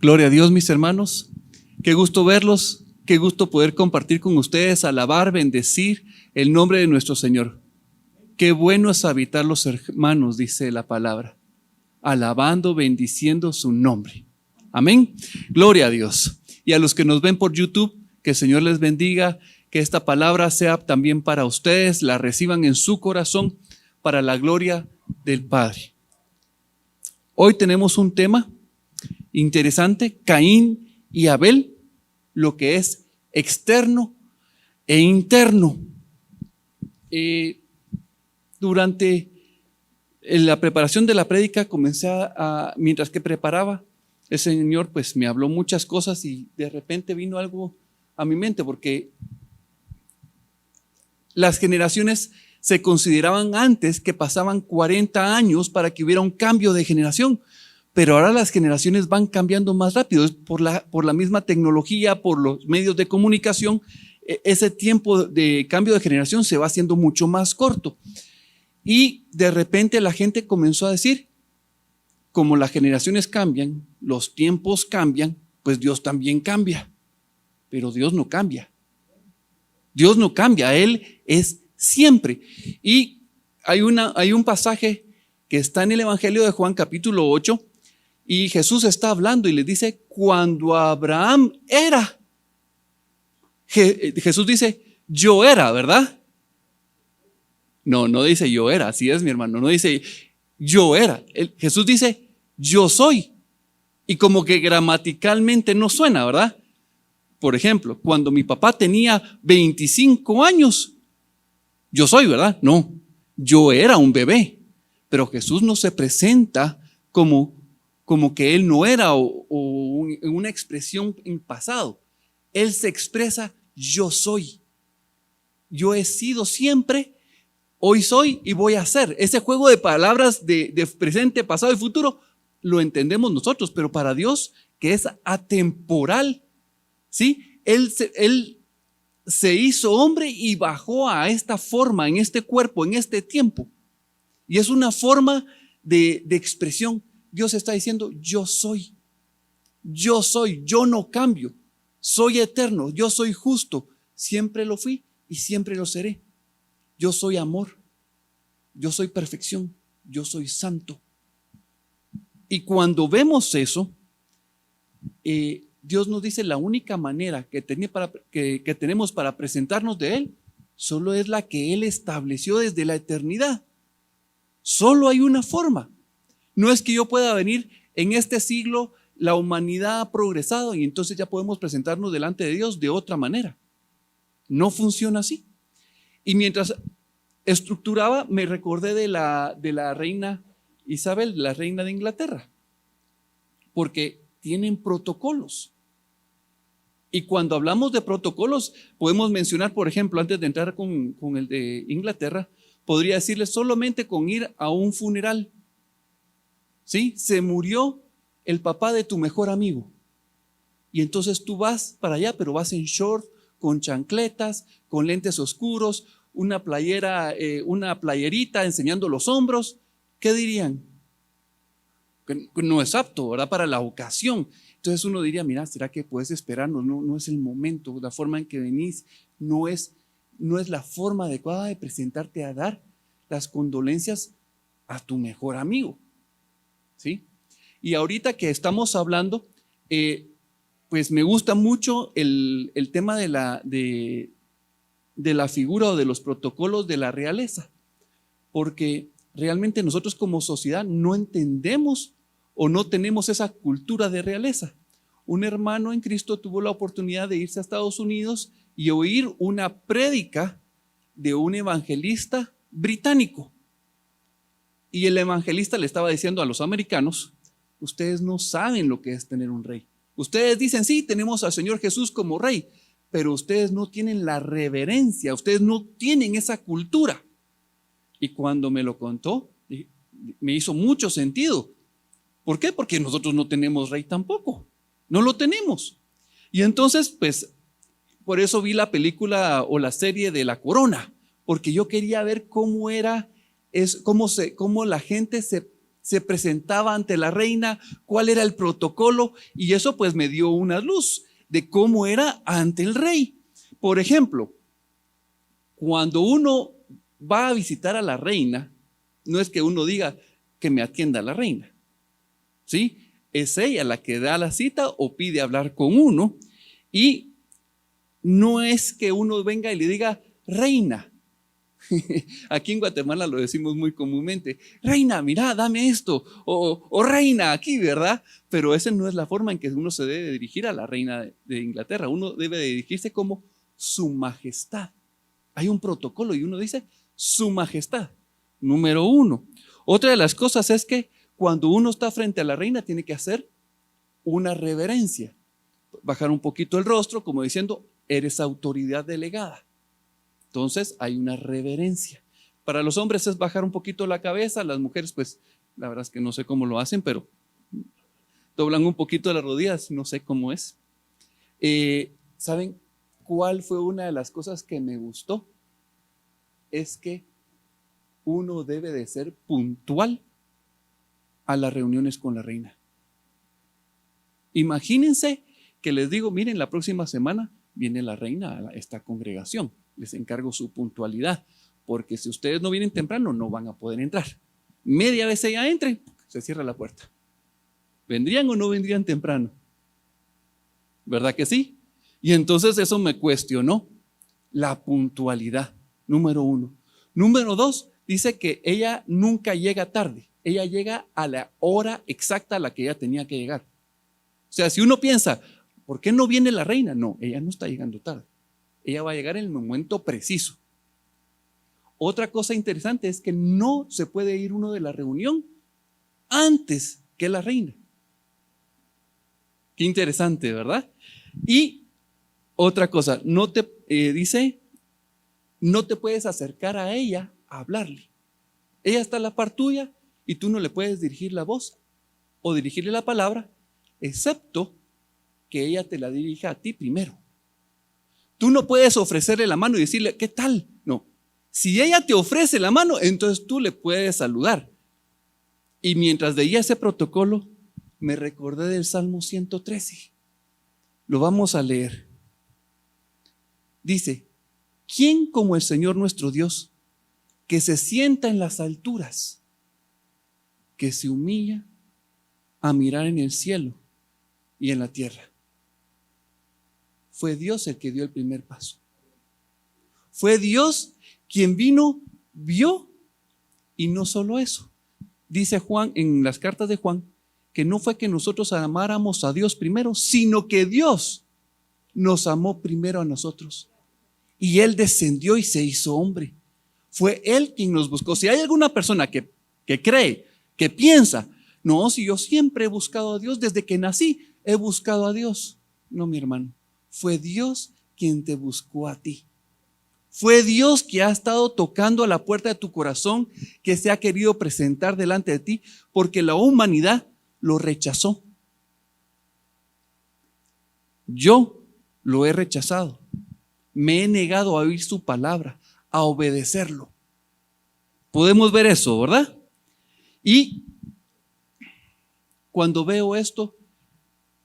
Gloria a Dios, mis hermanos. Qué gusto verlos, qué gusto poder compartir con ustedes, alabar, bendecir el nombre de nuestro Señor. Qué bueno es habitar los hermanos, dice la palabra, alabando, bendiciendo su nombre. Amén. Gloria a Dios. Y a los que nos ven por YouTube, que el Señor les bendiga, que esta palabra sea también para ustedes, la reciban en su corazón para la gloria del Padre. Hoy tenemos un tema interesante, Caín y Abel, lo que es externo e interno. Durante la preparación de la prédica mientras que preparaba, el Señor pues me habló muchas cosas y de repente vino algo a mi mente, porque las generaciones se consideraban antes que pasaban 40 años para que hubiera un cambio de generación, pero ahora las generaciones van cambiando más rápido, es por la misma tecnología, por los medios de comunicación. Ese tiempo de cambio de generación se va haciendo mucho más corto. Y de repente la gente comenzó a decir, como las generaciones cambian, los tiempos cambian, pues Dios también cambia. Pero Dios no cambia. Dios no cambia, Él es siempre. Y hay un pasaje que está en el Evangelio de Juan capítulo 8, y Jesús está hablando y les dice, cuando Abraham era, Jesús dice, yo era, ¿verdad? No dice yo era, así es mi hermano, no dice yo era. Jesús dice yo soy. Y como que gramaticalmente no suena, ¿verdad? Por ejemplo, cuando mi papá tenía 25 años, yo soy, ¿verdad? No, yo era un bebé. Pero Jesús no se presenta como que Él no era o una expresión en pasado. Él se expresa yo soy. Yo he sido siempre, hoy soy y voy a ser. Ese juego de palabras de presente, pasado y futuro lo entendemos nosotros, pero para Dios, que es atemporal, ¿sí? Él se hizo hombre y bajó a esta forma, en este cuerpo, en este tiempo. Y es una forma de expresión. Dios está diciendo, yo soy, yo no cambio, soy eterno, yo soy justo, siempre lo fui y siempre lo seré. Yo soy amor, yo soy perfección, yo soy santo. Y cuando vemos eso, Dios nos dice la única manera que tenemos para presentarnos de Él, solo es la que Él estableció desde la eternidad. Solo hay una forma. No es que yo pueda venir en este siglo, la humanidad ha progresado y entonces ya podemos presentarnos delante de Dios de otra manera. No funciona así. Y mientras estructuraba, me recordé de la reina Isabel, la reina de Inglaterra, porque tienen protocolos. Y cuando hablamos de protocolos, podemos mencionar, por ejemplo, antes de entrar con el de Inglaterra, podría decirles solamente con ir a un funeral. ¿Sí? Se murió el papá de tu mejor amigo. Y entonces tú vas para allá, pero vas en short, con chancletas, con lentes oscuros, una playerita enseñando los hombros. ¿Qué dirían? Que no es apto, ¿verdad? Para la ocasión. Entonces uno diría, mira, ¿será que puedes esperarnos? No es el momento, la forma en que venís no es la forma adecuada de presentarte a dar las condolencias a tu mejor amigo. ¿Sí? Y ahorita que estamos hablando, pues me gusta mucho el tema de la figura o de los protocolos de la realeza, porque realmente nosotros como sociedad no entendemos o no tenemos esa cultura de realeza. Un hermano en Cristo tuvo la oportunidad de irse a Estados Unidos y oír una prédica de un evangelista británico. Y el evangelista le estaba diciendo a los americanos, ustedes no saben lo que es tener un rey. Ustedes dicen, sí, tenemos al Señor Jesús como rey, pero ustedes no tienen la reverencia, ustedes no tienen esa cultura. Y cuando me lo contó, me hizo mucho sentido. ¿Por qué? Porque nosotros no tenemos rey tampoco, no lo tenemos. Y entonces, pues, por eso vi la película o la serie de La Corona, porque yo quería ver cómo la gente se presentaba ante la reina, cuál era el protocolo, y eso pues me dio una luz de cómo era ante el rey. Por ejemplo, cuando uno va a visitar a la reina, no es que uno diga que me atienda la reina, ¿sí? Es ella la que da la cita o pide hablar con uno, y no es que uno venga y le diga, reina. Aquí en Guatemala lo decimos muy comúnmente, reina, mira, dame esto, o reina, aquí, ¿verdad? Pero esa no es la forma en que uno se debe dirigir a la reina de Inglaterra. Uno debe de dirigirse como su majestad. Hay un protocolo y uno dice su majestad, número uno. Otra de las cosas es que cuando uno está frente a la reina tiene que hacer una reverencia, bajar un poquito el rostro como diciendo, eres autoridad delegada. Entonces hay una reverencia. Para los hombres es bajar un poquito la cabeza, las mujeres pues la verdad es que no sé cómo lo hacen, pero doblan un poquito las rodillas, no sé cómo es. ¿Saben cuál fue una de las cosas que me gustó? Es que uno debe de ser puntual a las reuniones con la reina. Imagínense que les digo, miren, la próxima semana viene la reina a esta congregación. Les encargo su puntualidad, porque si ustedes no vienen temprano no van a poder entrar. Media vez ella entre, se cierra la puerta. ¿Vendrían o no vendrían temprano? ¿Verdad que sí? Y entonces eso me cuestionó la puntualidad, número uno. Número dos, dice que ella nunca llega tarde. Ella llega a la hora exacta a la que ella tenía que llegar. O sea, si uno piensa, ¿por qué no viene la reina? No, ella no está llegando tarde. Ella va a llegar en el momento preciso. Otra cosa interesante es que no se puede ir uno de la reunión antes que la reina. Qué interesante, ¿verdad? Y otra cosa, dice, no te puedes acercar a ella a hablarle. Ella está a la par tuya y tú no le puedes dirigir la voz o dirigirle la palabra, excepto que ella te la dirija a ti primero. Tú no puedes ofrecerle la mano y decirle, ¿qué tal? No. Si ella te ofrece la mano, entonces tú le puedes saludar. Y mientras veía ese protocolo, me recordé del Salmo 113. Lo vamos a leer. Dice, ¿quién como el Señor nuestro Dios, que se sienta en las alturas, que se humilla a mirar en el cielo y en la tierra? Fue Dios el que dio el primer paso. Fue Dios quien vino, vio, y no solo eso. Dice Juan en las cartas de Juan, que no fue que nosotros amáramos a Dios primero, sino que Dios nos amó primero a nosotros. Y Él descendió y se hizo hombre. Fue Él quien nos buscó. Si hay alguna persona que cree, que piensa, no, si yo siempre he buscado a Dios, desde que nací he buscado a Dios. No, mi hermano. Fue Dios quien te buscó a ti. Fue Dios que ha estado tocando a la puerta de tu corazón, que se ha querido presentar delante de ti, porque la humanidad lo rechazó. Yo lo he rechazado. Me he negado a oír su palabra, a obedecerlo. Podemos ver eso, ¿verdad? Y cuando veo esto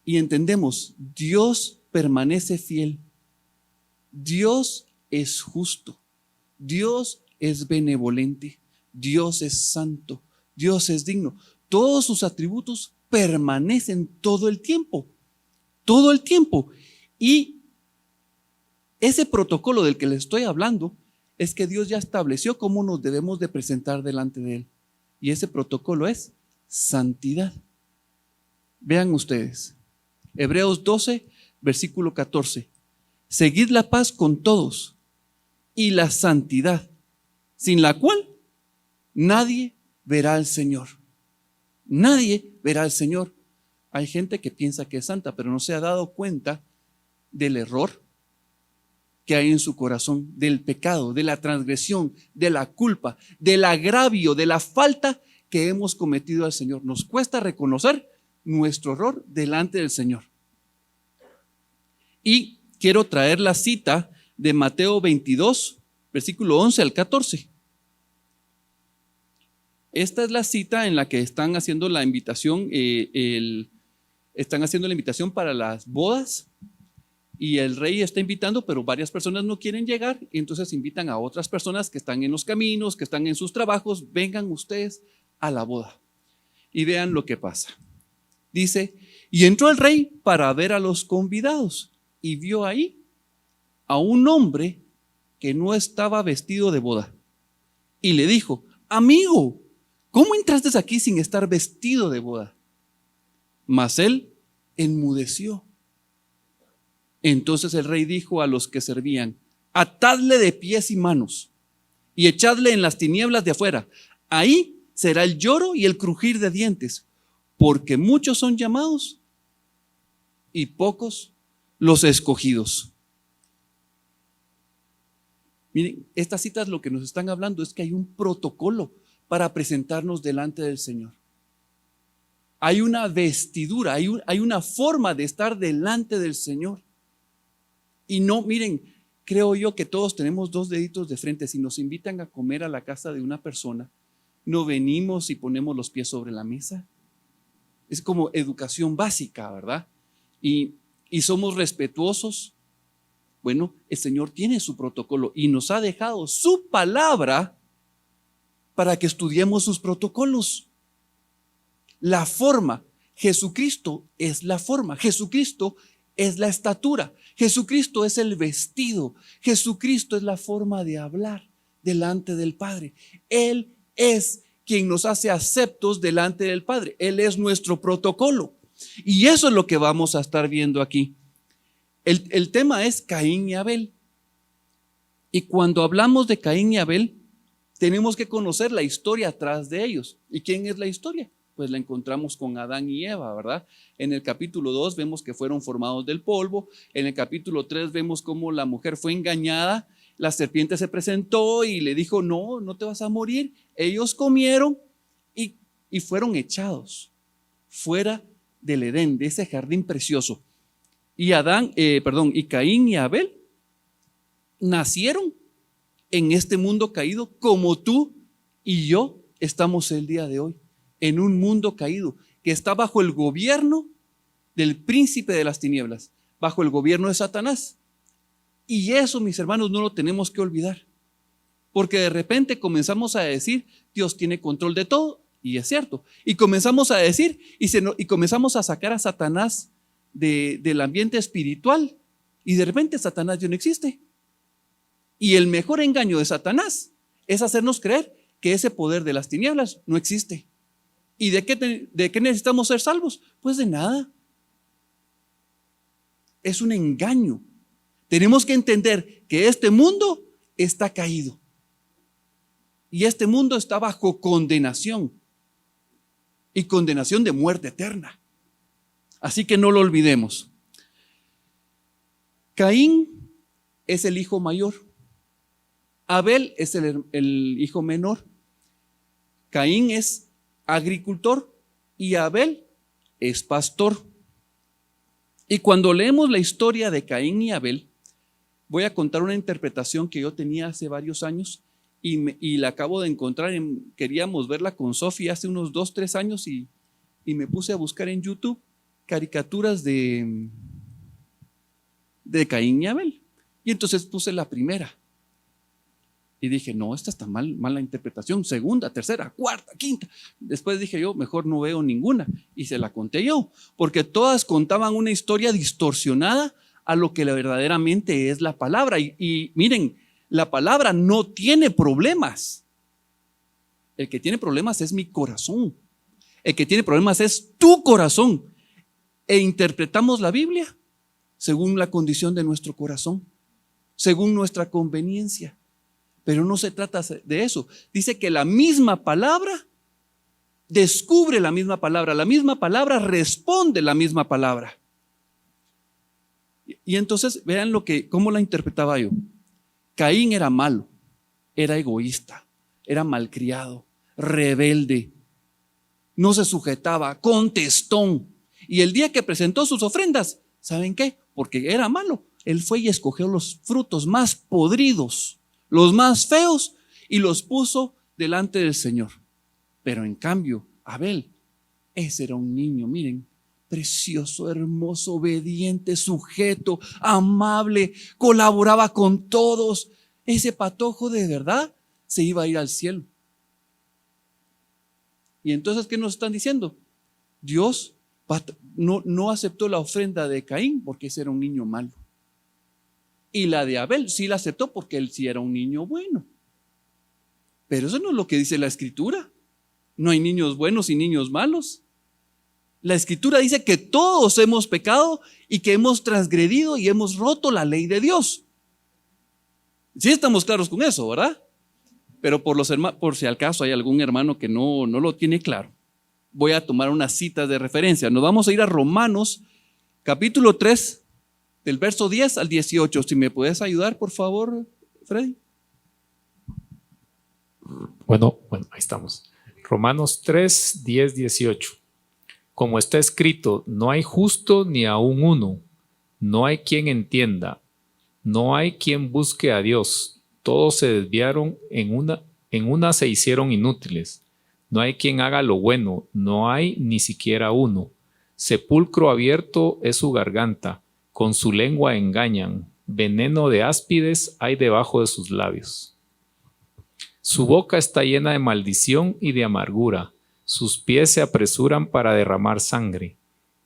y entendemos, Dios permanece fiel. Dios es justo. Dios es benevolente. Dios es santo. Dios es digno. Todos sus atributos permanecen todo el tiempo. Todo el tiempo. Y ese protocolo del que les estoy hablando es que Dios ya estableció cómo nos debemos de presentar delante de Él. Y ese protocolo es santidad. Vean ustedes. Hebreos 12, versículo 14. Seguid la paz con todos y la santidad, sin la cual nadie verá al Señor. Nadie verá al Señor. Hay gente que piensa que es santa, pero no se ha dado cuenta del error que hay en su corazón, del pecado, de la transgresión, de la culpa, del agravio, de la falta que hemos cometido al Señor. Nos cuesta reconocer nuestro error delante del Señor. Y quiero traer la cita de Mateo 22, versículo 11 al 14. Esta es la cita en la que están haciendo la invitación, están haciendo la invitación para las bodas. Y el rey está invitando, pero varias personas no quieren llegar, y entonces invitan a otras personas que están en los caminos, que están en sus trabajos, vengan ustedes a la boda. Y vean lo que pasa. Dice, y entró el rey para ver a los convidados, y vio ahí a un hombre que no estaba vestido de boda. Y le dijo, amigo, ¿cómo entraste aquí sin estar vestido de boda? Mas él enmudeció. Entonces el rey dijo a los que servían, atadle de pies y manos y echadle en las tinieblas de afuera. Ahí será el lloro y el crujir de dientes, porque muchos son llamados y pocos los escogidos. Miren, estas citas lo que nos están hablando es que hay un protocolo para presentarnos delante del Señor. Hay una vestidura, hay una forma de estar delante del Señor. Y no, miren, creo yo que todos tenemos dos deditos de frente. Si nos invitan a comer a la casa de una persona, no venimos y ponemos los pies sobre la mesa. Es como educación básica, ¿verdad? Y somos respetuosos. Bueno, el Señor tiene su protocolo y nos ha dejado su palabra para que estudiemos sus protocolos. La forma, Jesucristo es la forma, Jesucristo es la estatura, Jesucristo es el vestido, Jesucristo es la forma de hablar delante del Padre. Él es quien nos hace aceptos delante del Padre. Él es nuestro protocolo. Y eso es lo que vamos a estar viendo aquí. El tema es Caín y Abel. Y cuando hablamos de Caín y Abel, tenemos que conocer la historia atrás de ellos. ¿Y quién es la historia? Pues la encontramos con Adán y Eva, ¿verdad? En el capítulo 2 vemos que fueron formados del polvo. En el capítulo 3 vemos cómo la mujer fue engañada. La serpiente se presentó y le dijo, no, no te vas a morir. Ellos comieron y fueron echados fuera del Edén, de ese jardín precioso. Y y Caín y Abel nacieron en este mundo caído como tú y yo estamos el día de hoy. En un mundo caído que está bajo el gobierno del príncipe de las tinieblas, bajo el gobierno de Satanás. Y eso, mis hermanos, no lo tenemos que olvidar, porque de repente comenzamos a decir, Dios tiene control de todo, y es cierto, y comenzamos a decir, y comenzamos a sacar a Satanás del ambiente espiritual, y de repente Satanás ya no existe. Y el mejor engaño de Satanás es hacernos creer que ese poder de las tinieblas no existe. ¿Y de qué necesitamos ser salvos? Pues de nada. Es un engaño. Tenemos que entender que este mundo está caído. Y este mundo está bajo condenación. Y condenación de muerte eterna. Así que no lo olvidemos. Caín es el hijo mayor. Abel es el hijo menor. Caín es agricultor y Abel es pastor. Y cuando leemos la historia de Caín y Abel, voy a contar una interpretación que yo tenía hace varios años y la acabo de encontrar. Queríamos verla con Sofía hace unos 2-3 años y me puse a buscar en YouTube caricaturas de Caín y Abel. Y entonces puse la primera. Y dije, no, esta está mal la interpretación. Segunda, tercera, cuarta, quinta. Después dije yo, mejor no veo ninguna. Y se la conté yo, porque todas contaban una historia distorsionada a lo que verdaderamente es la palabra. Y miren, la palabra no tiene problemas. El que tiene problemas es mi corazón. El que tiene problemas es tu corazón. E interpretamos la Biblia según la condición de nuestro corazón, según nuestra conveniencia. Pero no se trata de eso. Dice que la misma palabra descubre la misma palabra responde la misma palabra. Y entonces vean cómo la interpretaba yo. Caín era malo, era egoísta, era malcriado, rebelde, no se sujetaba, contestón. Y el día que presentó sus ofrendas, ¿saben qué? Porque era malo, él fue y escogió los frutos más podridos, los más feos, y los puso delante del Señor. Pero en cambio, Abel, ese era un niño, miren, precioso, hermoso, obediente, sujeto, amable, colaboraba con todos. Ese patojo de verdad se iba a ir al cielo. Y entonces, ¿qué nos están diciendo? Dios no aceptó la ofrenda de Caín porque ese era un niño malo. Y la de Abel sí la aceptó porque él sí era un niño bueno. Pero eso no es lo que dice la Escritura. No hay niños buenos y niños malos. La Escritura dice que todos hemos pecado y que hemos transgredido y hemos roto la ley de Dios. Sí estamos claros con eso, ¿verdad? Pero por si al caso hay algún hermano que no lo tiene claro, voy a tomar unas citas de referencia. Nos vamos a ir a Romanos, capítulo 3, del verso 10 al 18. Si me puedes ayudar, por favor, Freddy. Bueno, ahí estamos. Romanos 3, 10, 18. Como está escrito, no hay justo ni aun uno, no hay quien entienda, no hay quien busque a Dios. Todos se desviaron, en una se hicieron inútiles. No hay quien haga lo bueno, no hay ni siquiera uno. Sepulcro abierto es su garganta, con su lengua engañan. Veneno de áspides hay debajo de sus labios. Su boca está llena de maldición y de amargura. Sus pies se apresuran para derramar sangre.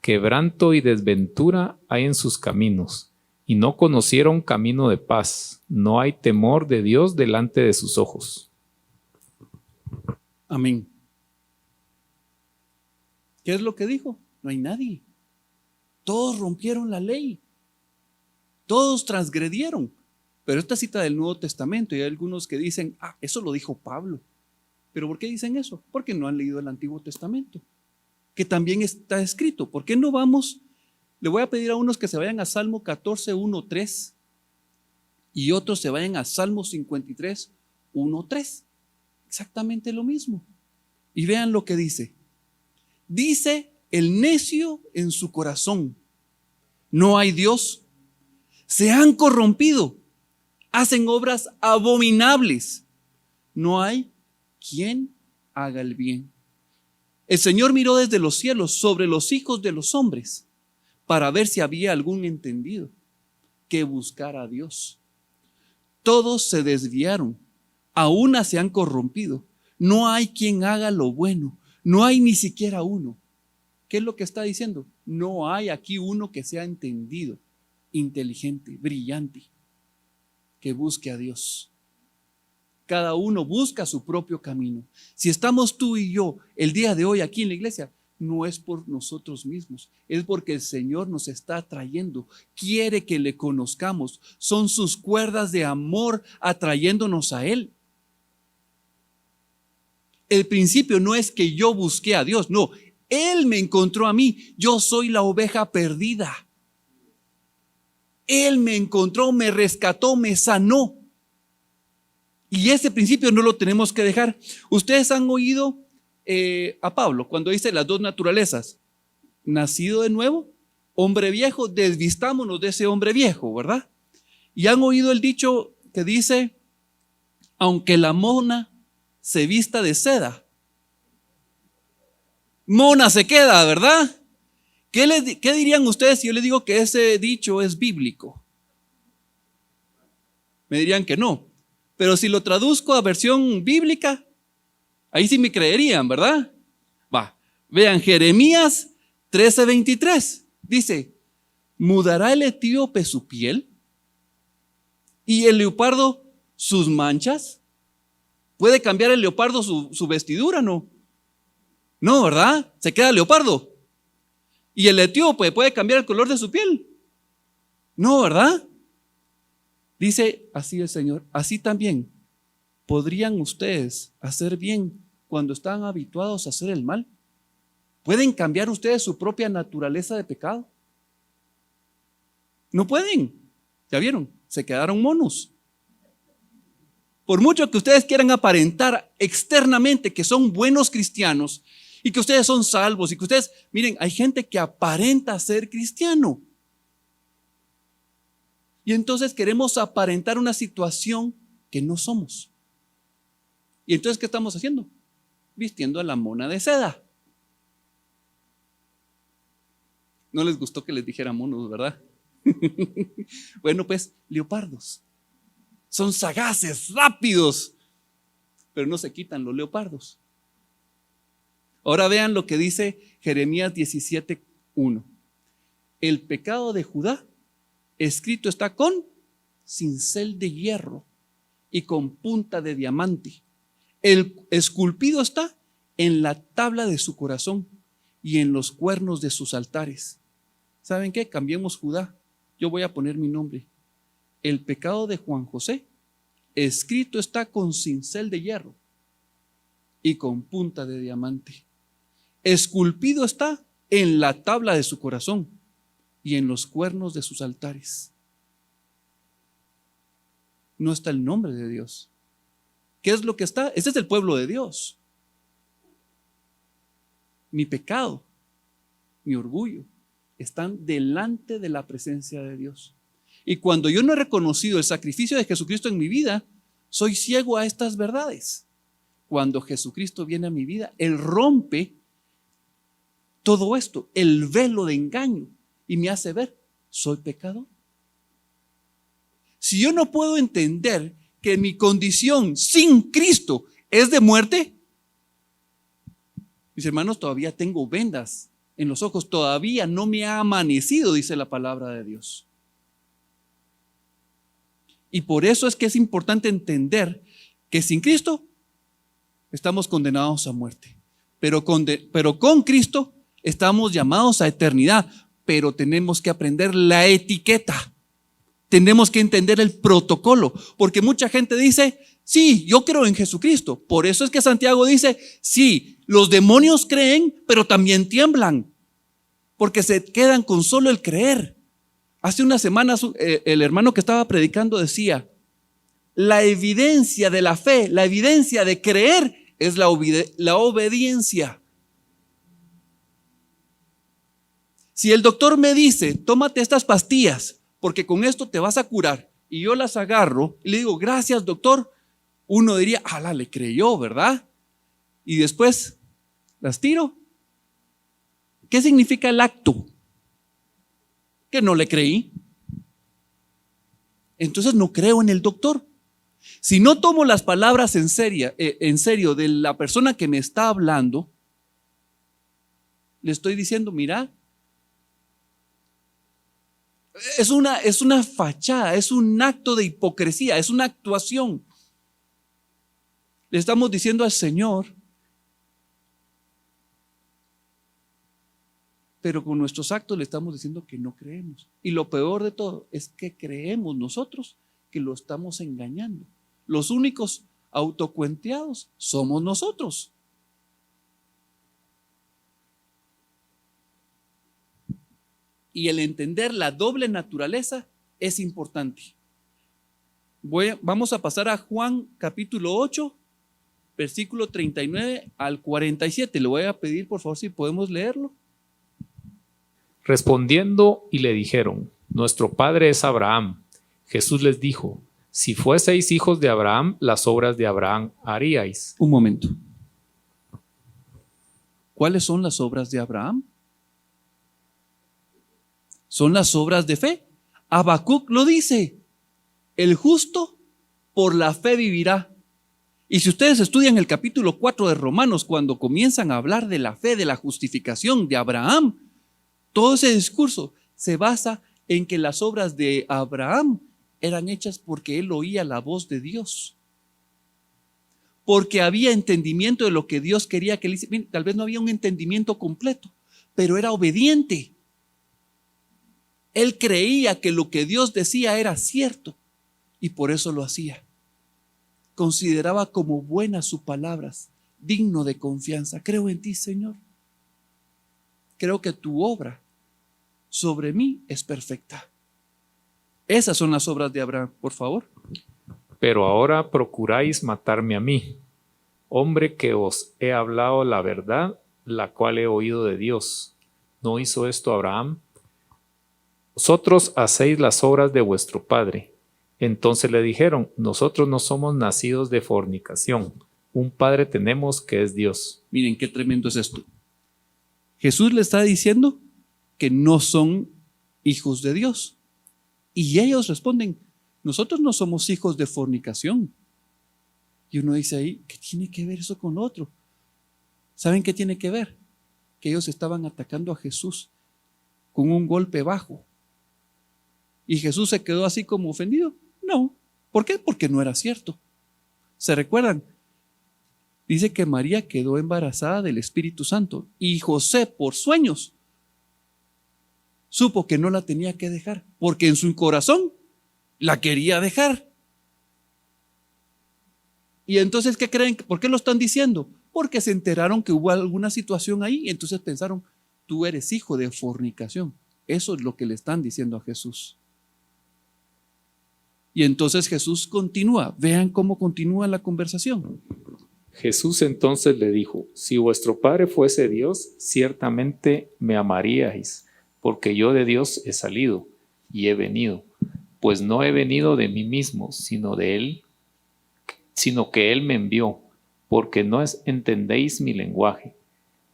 Quebranto y desventura hay en sus caminos, y no conocieron camino de paz. No hay temor de Dios delante de sus ojos. Amén. ¿Qué es lo que dijo? No hay nadie. Todos rompieron la ley. Todos transgredieron. Pero esta cita del Nuevo Testamento, y hay algunos que dicen, eso lo dijo Pablo. ¿Pero por qué dicen eso? Porque no han leído el Antiguo Testamento, que también está escrito. ¿Por qué no vamos? Le voy a pedir a unos que se vayan a Salmo 14, 1, 3 y otros se vayan a Salmo 53, 1, 3. Exactamente lo mismo. Y vean lo que dice. Dice el necio en su corazón, no hay Dios. Se han corrompido, hacen obras abominables. No hay quien haga el bien. El Señor miró desde los cielos sobre los hijos de los hombres para ver si había algún entendido que buscara a Dios. Todos se desviaron, a una se han corrompido. No hay quien haga lo bueno, no hay ni siquiera uno. ¿Qué es lo que está diciendo? No hay aquí uno que sea entendido, inteligente, brillante, que busque a Dios. Cada uno busca su propio camino. Si estamos tú y yo el día de hoy aquí en la iglesia, no es por nosotros mismos, es porque el Señor nos está atrayendo, quiere que le conozcamos. Son sus cuerdas de amor atrayéndonos a Él. El principio no es que yo busqué a Dios, no, Él me encontró a mí. Yo soy la oveja perdida. Él me encontró, me rescató, me sanó. Y ese principio no lo tenemos que dejar. Ustedes han oído a Pablo cuando dice las dos naturalezas. Nacido de nuevo, hombre viejo, desvistámonos de ese hombre viejo, ¿verdad? Y han oído el dicho que dice, aunque la mona se vista de seda, mona se queda, ¿verdad? ¿Qué dirían ustedes si yo les digo que ese dicho es bíblico? Me dirían que no. Pero si lo traduzco a versión bíblica, ahí sí me creerían, ¿verdad? Vean, Jeremías 13:23 dice, ¿mudará el etíope su piel y el leopardo sus manchas? ¿Puede cambiar el leopardo su vestidura? No. No, ¿verdad? Se queda leopardo. ¿Y el etíope puede cambiar el color de su piel? No, ¿verdad? Dice así el Señor, así también podrían ustedes hacer bien cuando están habituados a hacer el mal. ¿Pueden cambiar ustedes su propia naturaleza de pecado? No pueden. ¿Ya vieron? Se quedaron monos. Por mucho que ustedes quieran aparentar externamente que son buenos cristianos y que ustedes son salvos y que ustedes, miren, hay gente que aparenta ser cristiano. Y entonces queremos aparentar una situación que no somos. ¿Y entonces qué estamos haciendo? vistiendo a la mona de seda. No les gustó que les dijera monos, ¿verdad? Bueno, pues leopardos. Son sagaces, rápidos, pero no se quitan los leopardos. Ahora vean lo que dice Jeremías 17:1. El pecado de Judá escrito está con cincel de hierro y con punta de diamante. El esculpido está en la tabla de su corazón y en los cuernos de sus altares. ¿Saben qué? Cambiemos Judá. Yo voy a poner mi nombre. El pecado de Juan José escrito está con cincel de hierro y con punta de diamante. Esculpido está en la tabla de su corazón y en los cuernos de sus altares. No está el nombre de Dios. ¿Qué es lo que está? Este es el pueblo de Dios. Mi pecado, mi orgullo, están delante de la presencia de Dios. Y cuando yo no he reconocido el sacrificio de Jesucristo en mi vida, soy ciego a estas verdades. Cuando Jesucristo viene a mi vida, Él rompe todo esto, el velo de engaño, y me hace ver, soy pecador. Si yo no puedo entender que mi condición sin Cristo es de muerte, mis hermanos, todavía tengo vendas en los ojos, todavía no me ha amanecido, dice la palabra de Dios. Y por eso es que es importante entender que sin Cristo estamos condenados a muerte, pero con Cristo estamos llamados a eternidad, pero tenemos que aprender la etiqueta. Tenemos que entender el protocolo, porque mucha gente dice, sí, yo creo en Jesucristo. Por eso es que Santiago dice, sí, los demonios creen, pero también tiemblan, porque se quedan con solo el creer. Hace unas semanas el hermano que estaba predicando decía, la evidencia de la fe, la evidencia de creer es la obediencia. Si el doctor me dice, tómate estas pastillas, porque con esto te vas a curar, y yo las agarro y le digo, gracias doctor, uno diría, ala, le creyó, ¿verdad? Y después las tiro. ¿Qué significa el acto? Que no le creí. Entonces no creo en el doctor. Si no tomo las palabras en serio de la persona que me está hablando, le estoy diciendo, mira, es una fachada, es un acto de hipocresía, es una actuación. Le estamos diciendo al Señor, pero con nuestros actos le estamos diciendo que no creemos. Y lo peor de todo es que creemos nosotros que lo estamos engañando. Los únicos autocuenteados somos nosotros. Y el entender la doble naturaleza es importante. Vamos a pasar a Juan capítulo 8, versículo 39 al 47. Le voy a pedir por favor si podemos leerlo. Respondiendo y le dijeron, nuestro padre es Abraham. Jesús les dijo, si fueseis hijos de Abraham, las obras de Abraham haríais. Un momento. ¿Cuáles son las obras de Abraham? Son las obras de fe. Habacuc lo dice, el justo por la fe vivirá. Y si ustedes estudian el capítulo 4 de Romanos, cuando comienzan a hablar de la fe, de la justificación de Abraham, todo ese discurso se basa en que las obras de Abraham eran hechas porque él oía la voz de Dios. Porque había entendimiento de lo que Dios quería que él hiciera. Tal vez no había un entendimiento completo, pero era obediente. Él creía que lo que Dios decía era cierto y por eso lo hacía. Consideraba como buenas sus palabras, digno de confianza. Creo en ti, Señor. Creo que tu obra sobre mí es perfecta. Esas son las obras de Abraham, por favor. Pero ahora procuráis matarme a mí, hombre que os he hablado la verdad, la cual he oído de Dios. ¿No hizo esto Abraham? Vosotros hacéis las obras de vuestro padre. Entonces le dijeron, nosotros no somos nacidos de fornicación, Un Padre tenemos que es Dios. Miren qué tremendo es esto. Jesús le está diciendo que no son hijos de Dios. Y ellos responden, nosotros no somos hijos de fornicación. Y uno dice ahí, ¿qué tiene que ver eso con lo otro? ¿Saben qué tiene que ver? Que ellos estaban atacando a Jesús con un golpe bajo. ¿Y Jesús se quedó así como ofendido? No. ¿Por qué? Porque no era cierto. ¿Se recuerdan? Dice que María quedó embarazada del Espíritu Santo y José, por sueños, supo que no la tenía que dejar, porque en su corazón la quería dejar. Y entonces, ¿qué creen? ¿Por qué lo están diciendo? Porque se enteraron que hubo alguna situación ahí y entonces pensaron, tú eres hijo de fornicación. Eso es lo que le están diciendo a Jesús. Y entonces Jesús continúa. Vean cómo continúa la conversación. Jesús entonces le dijo, si vuestro Padre fuese Dios, ciertamente me amaríais, porque yo de Dios he salido y he venido, pues no he venido de mí mismo, sino de Él, sino que Él me envió, porque no entendéis mi lenguaje,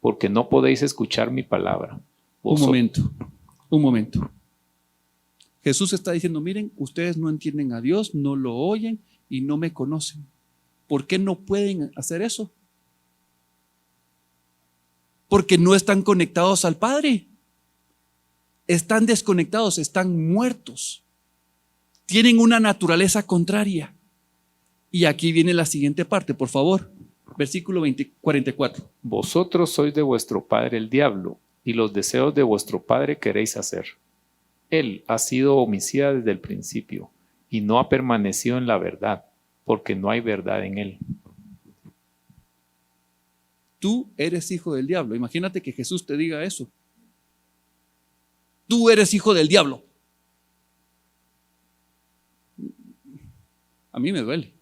porque no podéis escuchar mi palabra. Un momento. Jesús está diciendo, miren, ustedes no entienden a Dios, no lo oyen y no me conocen. ¿Por qué no pueden hacer eso? Porque no están conectados al Padre. Están desconectados, están muertos. Tienen una naturaleza contraria. Y aquí viene la siguiente parte, por favor. Versículo 44. Vosotros sois de vuestro padre el diablo, y los deseos de vuestro padre queréis hacer. Él ha sido homicida desde el principio, y no ha permanecido en la verdad, porque no hay verdad en él. Tú eres hijo del diablo. Imagínate que Jesús te diga eso. Tú eres hijo del diablo. A mí me duele.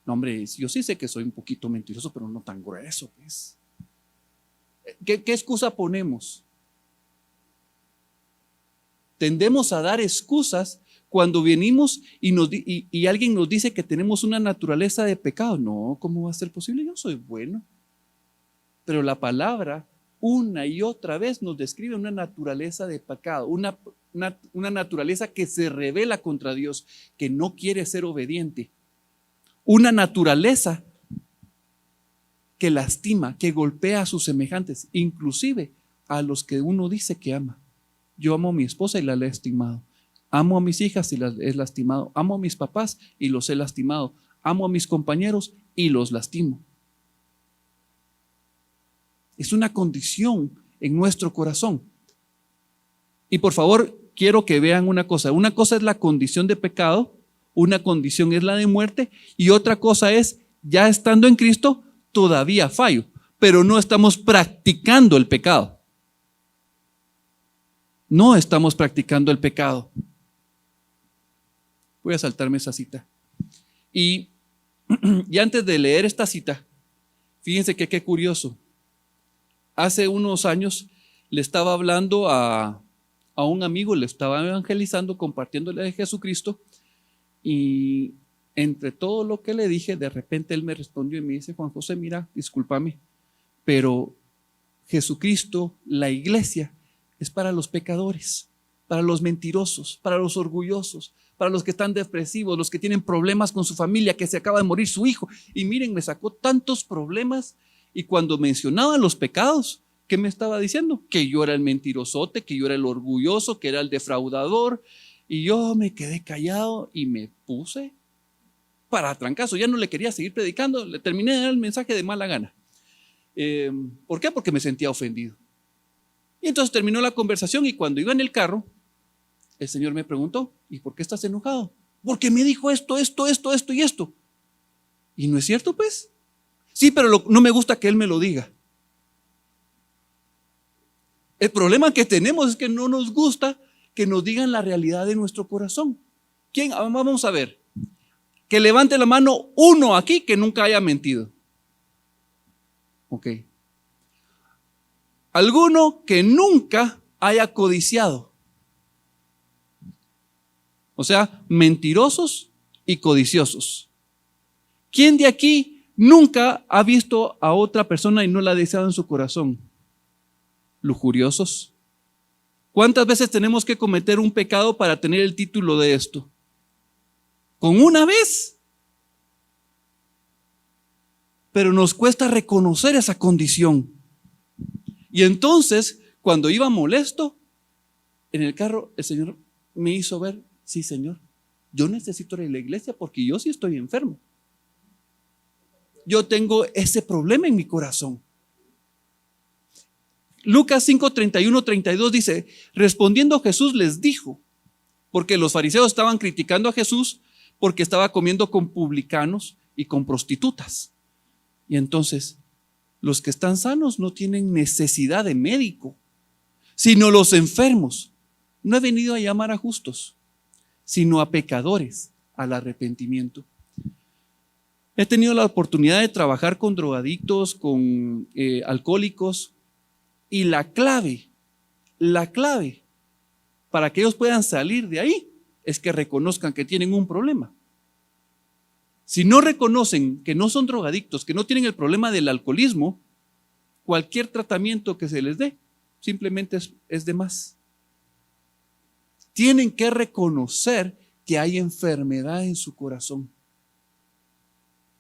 No, hombre, yo sí sé que soy un poquito mentiroso, pero no tan grueso, pues. ¿Qué excusa ponemos? Tendemos a dar excusas cuando venimos y alguien nos dice que tenemos una naturaleza de pecado. No, ¿cómo va a ser posible? Yo soy bueno. Pero la palabra una y otra vez nos describe una naturaleza de pecado, una naturaleza que se rebela contra Dios, que no quiere ser obediente. Una naturaleza que lastima, que golpea a sus semejantes, inclusive a los que uno dice que ama. Yo amo a mi esposa y la he lastimado. Amo a mis hijas y las he lastimado. Amo a mis papás y los he lastimado. Amo a mis compañeros y los lastimo. Es una condición en nuestro corazón. Y por favor, quiero que vean una cosa. Una cosa es la condición de pecado, una condición es la de muerte y otra cosa es, ya estando en Cristo, todavía fallo, pero no estamos practicando el pecado. No estamos practicando el pecado. Voy a saltarme esa cita. Y antes de leer esta cita, fíjense que qué curioso. Hace unos años le estaba hablando a un amigo, le estaba evangelizando, compartiéndole de Jesucristo, y entre todo lo que le dije, de repente él me respondió y me dice, Juan José, mira, discúlpame, pero Jesucristo, la iglesia, es para los pecadores, para los mentirosos, para los orgullosos, para los que están depresivos, los que tienen problemas con su familia, que se acaba de morir su hijo. Y miren, me sacó tantos problemas. Y cuando mencionaba los pecados, ¿qué me estaba diciendo? Que yo era el mentirosote, que yo era el orgulloso, que era el defraudador. Y yo me quedé callado y me puse para trancazo. Ya no le quería seguir predicando, le terminé de dar el mensaje de mala gana. ¿Por qué? Porque me sentía ofendido. Y entonces terminó la conversación y cuando iba en el carro, el Señor me preguntó, ¿y por qué estás enojado? Porque me dijo esto y esto. ¿Y no es cierto, pues? Sí, pero no me gusta que Él me lo diga. El problema que tenemos es que no nos gusta que nos digan la realidad de nuestro corazón. ¿Quién? Vamos a ver. Que levante la mano uno aquí que nunca haya mentido. Ok. Alguno que nunca haya codiciado. O sea, mentirosos y codiciosos. ¿Quién de aquí Nunca ha visto a otra persona y no la ha deseado en su corazón. Lujuriosos. ¿Cuántas veces tenemos que cometer un pecado para tener el título de esto? ¿Con una vez? Pero nos cuesta reconocer esa condición. Y entonces, cuando iba molesto en el carro, el Señor me hizo ver, sí, Señor, yo necesito ir a la iglesia porque yo sí estoy enfermo. Yo tengo ese problema en mi corazón. Lucas 5, 31, 32 dice, respondiendo Jesús les dijo, porque los fariseos estaban criticando a Jesús porque estaba comiendo con publicanos y con prostitutas. Y entonces, los que están sanos no tienen necesidad de médico, sino los enfermos. No he venido a llamar a justos, sino a pecadores al arrepentimiento. He tenido la oportunidad de trabajar con drogadictos, con alcohólicos, y la clave para que ellos puedan salir de ahí es que reconozcan que tienen un problema. Si no reconocen que no son drogadictos, que no tienen el problema del alcoholismo, cualquier tratamiento que se les dé simplemente es de más. Tienen que reconocer que hay enfermedad en su corazón.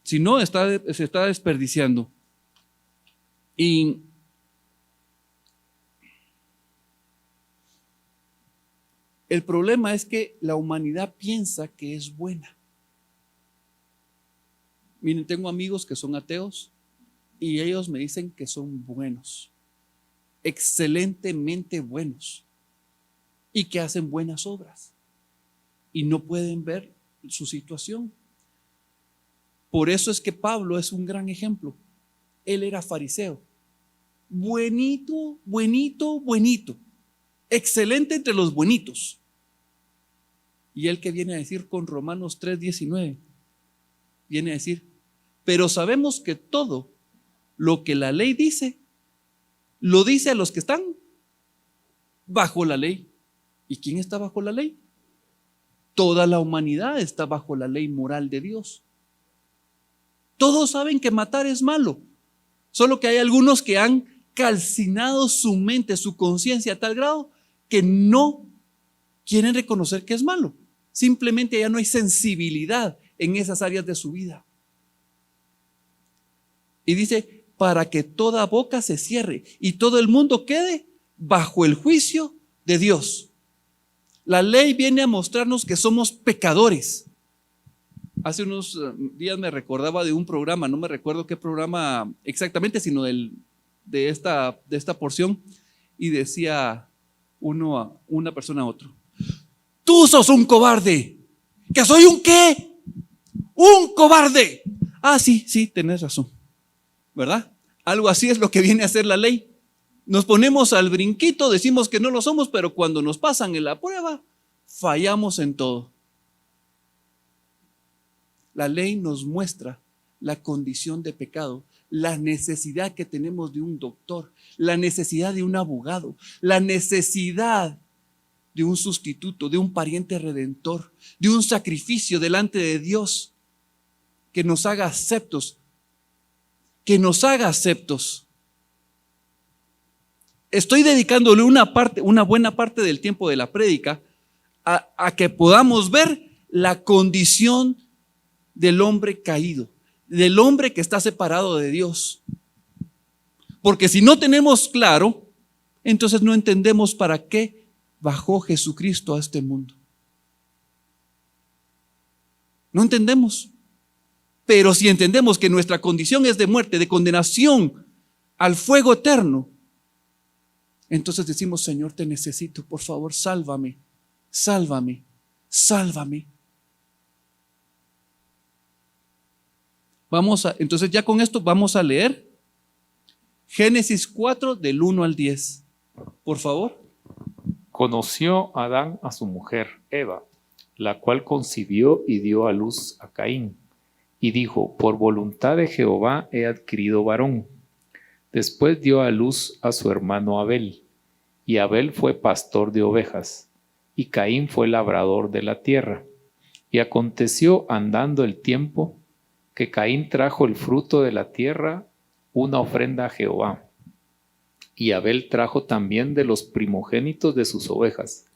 Si no, se está desperdiciando. Y el problema es que la humanidad piensa que es buena. Miren, tengo amigos que son ateos y ellos me dicen que son buenos, excelentemente buenos, y que hacen buenas obras y no pueden ver su situación. Por eso es que Pablo es un gran ejemplo. Él era fariseo, buenito, buenito, buenito, excelente entre los buenitos. Y él que viene a decir con Romanos 3:19, viene a decir, pero sabemos que todo lo que la ley dice, lo dice a los que están bajo la ley. ¿Y quién está bajo la ley? Toda la humanidad está bajo la ley moral de Dios. Todos saben que matar es malo, solo que hay algunos que han calcinado su mente, su conciencia a tal grado que no quieren reconocer que es malo. Simplemente ya no hay sensibilidad en esas áreas de su vida. Y dice, para que toda boca se cierre y todo el mundo quede bajo el juicio de Dios. La ley viene a mostrarnos que somos pecadores. Hace unos días me recordaba de un programa, no me recuerdo qué programa exactamente, sino de esta porción, y decía una persona a otro, tú sos un cobarde. ¿Que soy un qué? Un cobarde. Ah, sí, tenés razón, ¿verdad? Algo así es lo que viene a hacer la ley. Nos ponemos al brinquito, decimos que no lo somos, pero cuando nos pasan en la prueba, fallamos en todo. La ley nos muestra la condición de pecado, la necesidad que tenemos de un doctor, la necesidad de un abogado, la necesidad de un sustituto, de un pariente redentor, de un sacrificio delante de Dios que nos haga aceptos, Estoy dedicándole una buena parte del tiempo de la prédica a que podamos ver la condición del hombre caído, del hombre que está separado de Dios. Porque si no tenemos claro, entonces no entendemos para qué bajó Jesucristo a este mundo. No entendemos. Pero si entendemos que nuestra condición es de muerte, de condenación al fuego eterno, entonces decimos, Señor, te necesito, por favor, sálvame, sálvame, sálvame. Entonces ya con esto vamos a leer Génesis 4 del 1 al 10. Por favor. Conoció Adán a su mujer Eva, la cual concibió y dio a luz a Caín. Y dijo, por voluntad de Jehová he adquirido varón. Después dio a luz a su hermano Abel. Y Abel fue pastor de ovejas, y Caín fue labrador de la tierra. Y aconteció andando el tiempo, que Caín trajo el fruto de la tierra, una ofrenda a Jehová. Y Abel trajo también de los primogénitos de sus ovejas,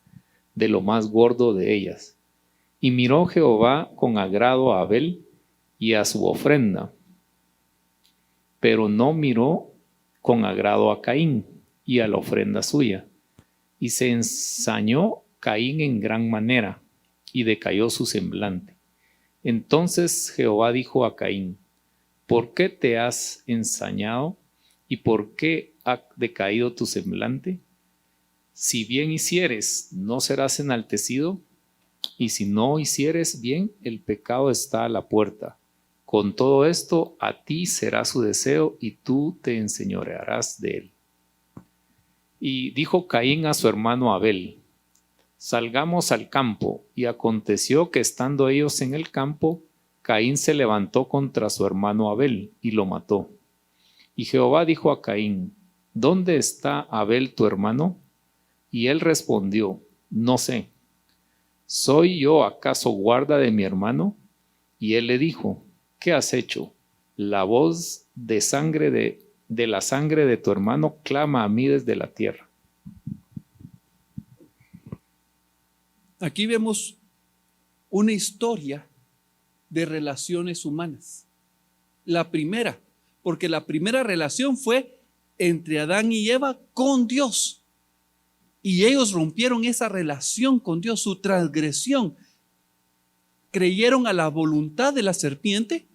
de lo más gordo de ellas. Y miró Jehová con agrado a Abel y a su ofrenda, pero no miró con agrado a Caín y a la ofrenda suya. Y se ensañó Caín en gran manera, y decayó su semblante. Entonces Jehová dijo a Caín: ¿por qué te has ensañado y por qué ha decaído tu semblante? Si bien hicieres, no serás enaltecido, y si no hicieres bien, el pecado está a la puerta. Con todo esto, a ti será su deseo, y tú te enseñorearás de él. Y dijo Caín a su hermano Abel: salgamos al campo. Y aconteció que estando ellos en el campo, Caín se levantó contra su hermano Abel y lo mató. Y Jehová dijo a Caín: ¿dónde está Abel tu hermano? Y él respondió: no sé. ¿Soy yo acaso guarda de mi hermano? Y él le dijo: ¿qué has hecho? La voz de la sangre de tu hermano clama a mí desde la tierra. Aquí vemos una historia de relaciones humanas. La primera, porque la primera relación fue entre Adán y Eva con Dios. Y ellos rompieron esa relación con Dios, su transgresión. Creyeron a la voluntad de la serpiente,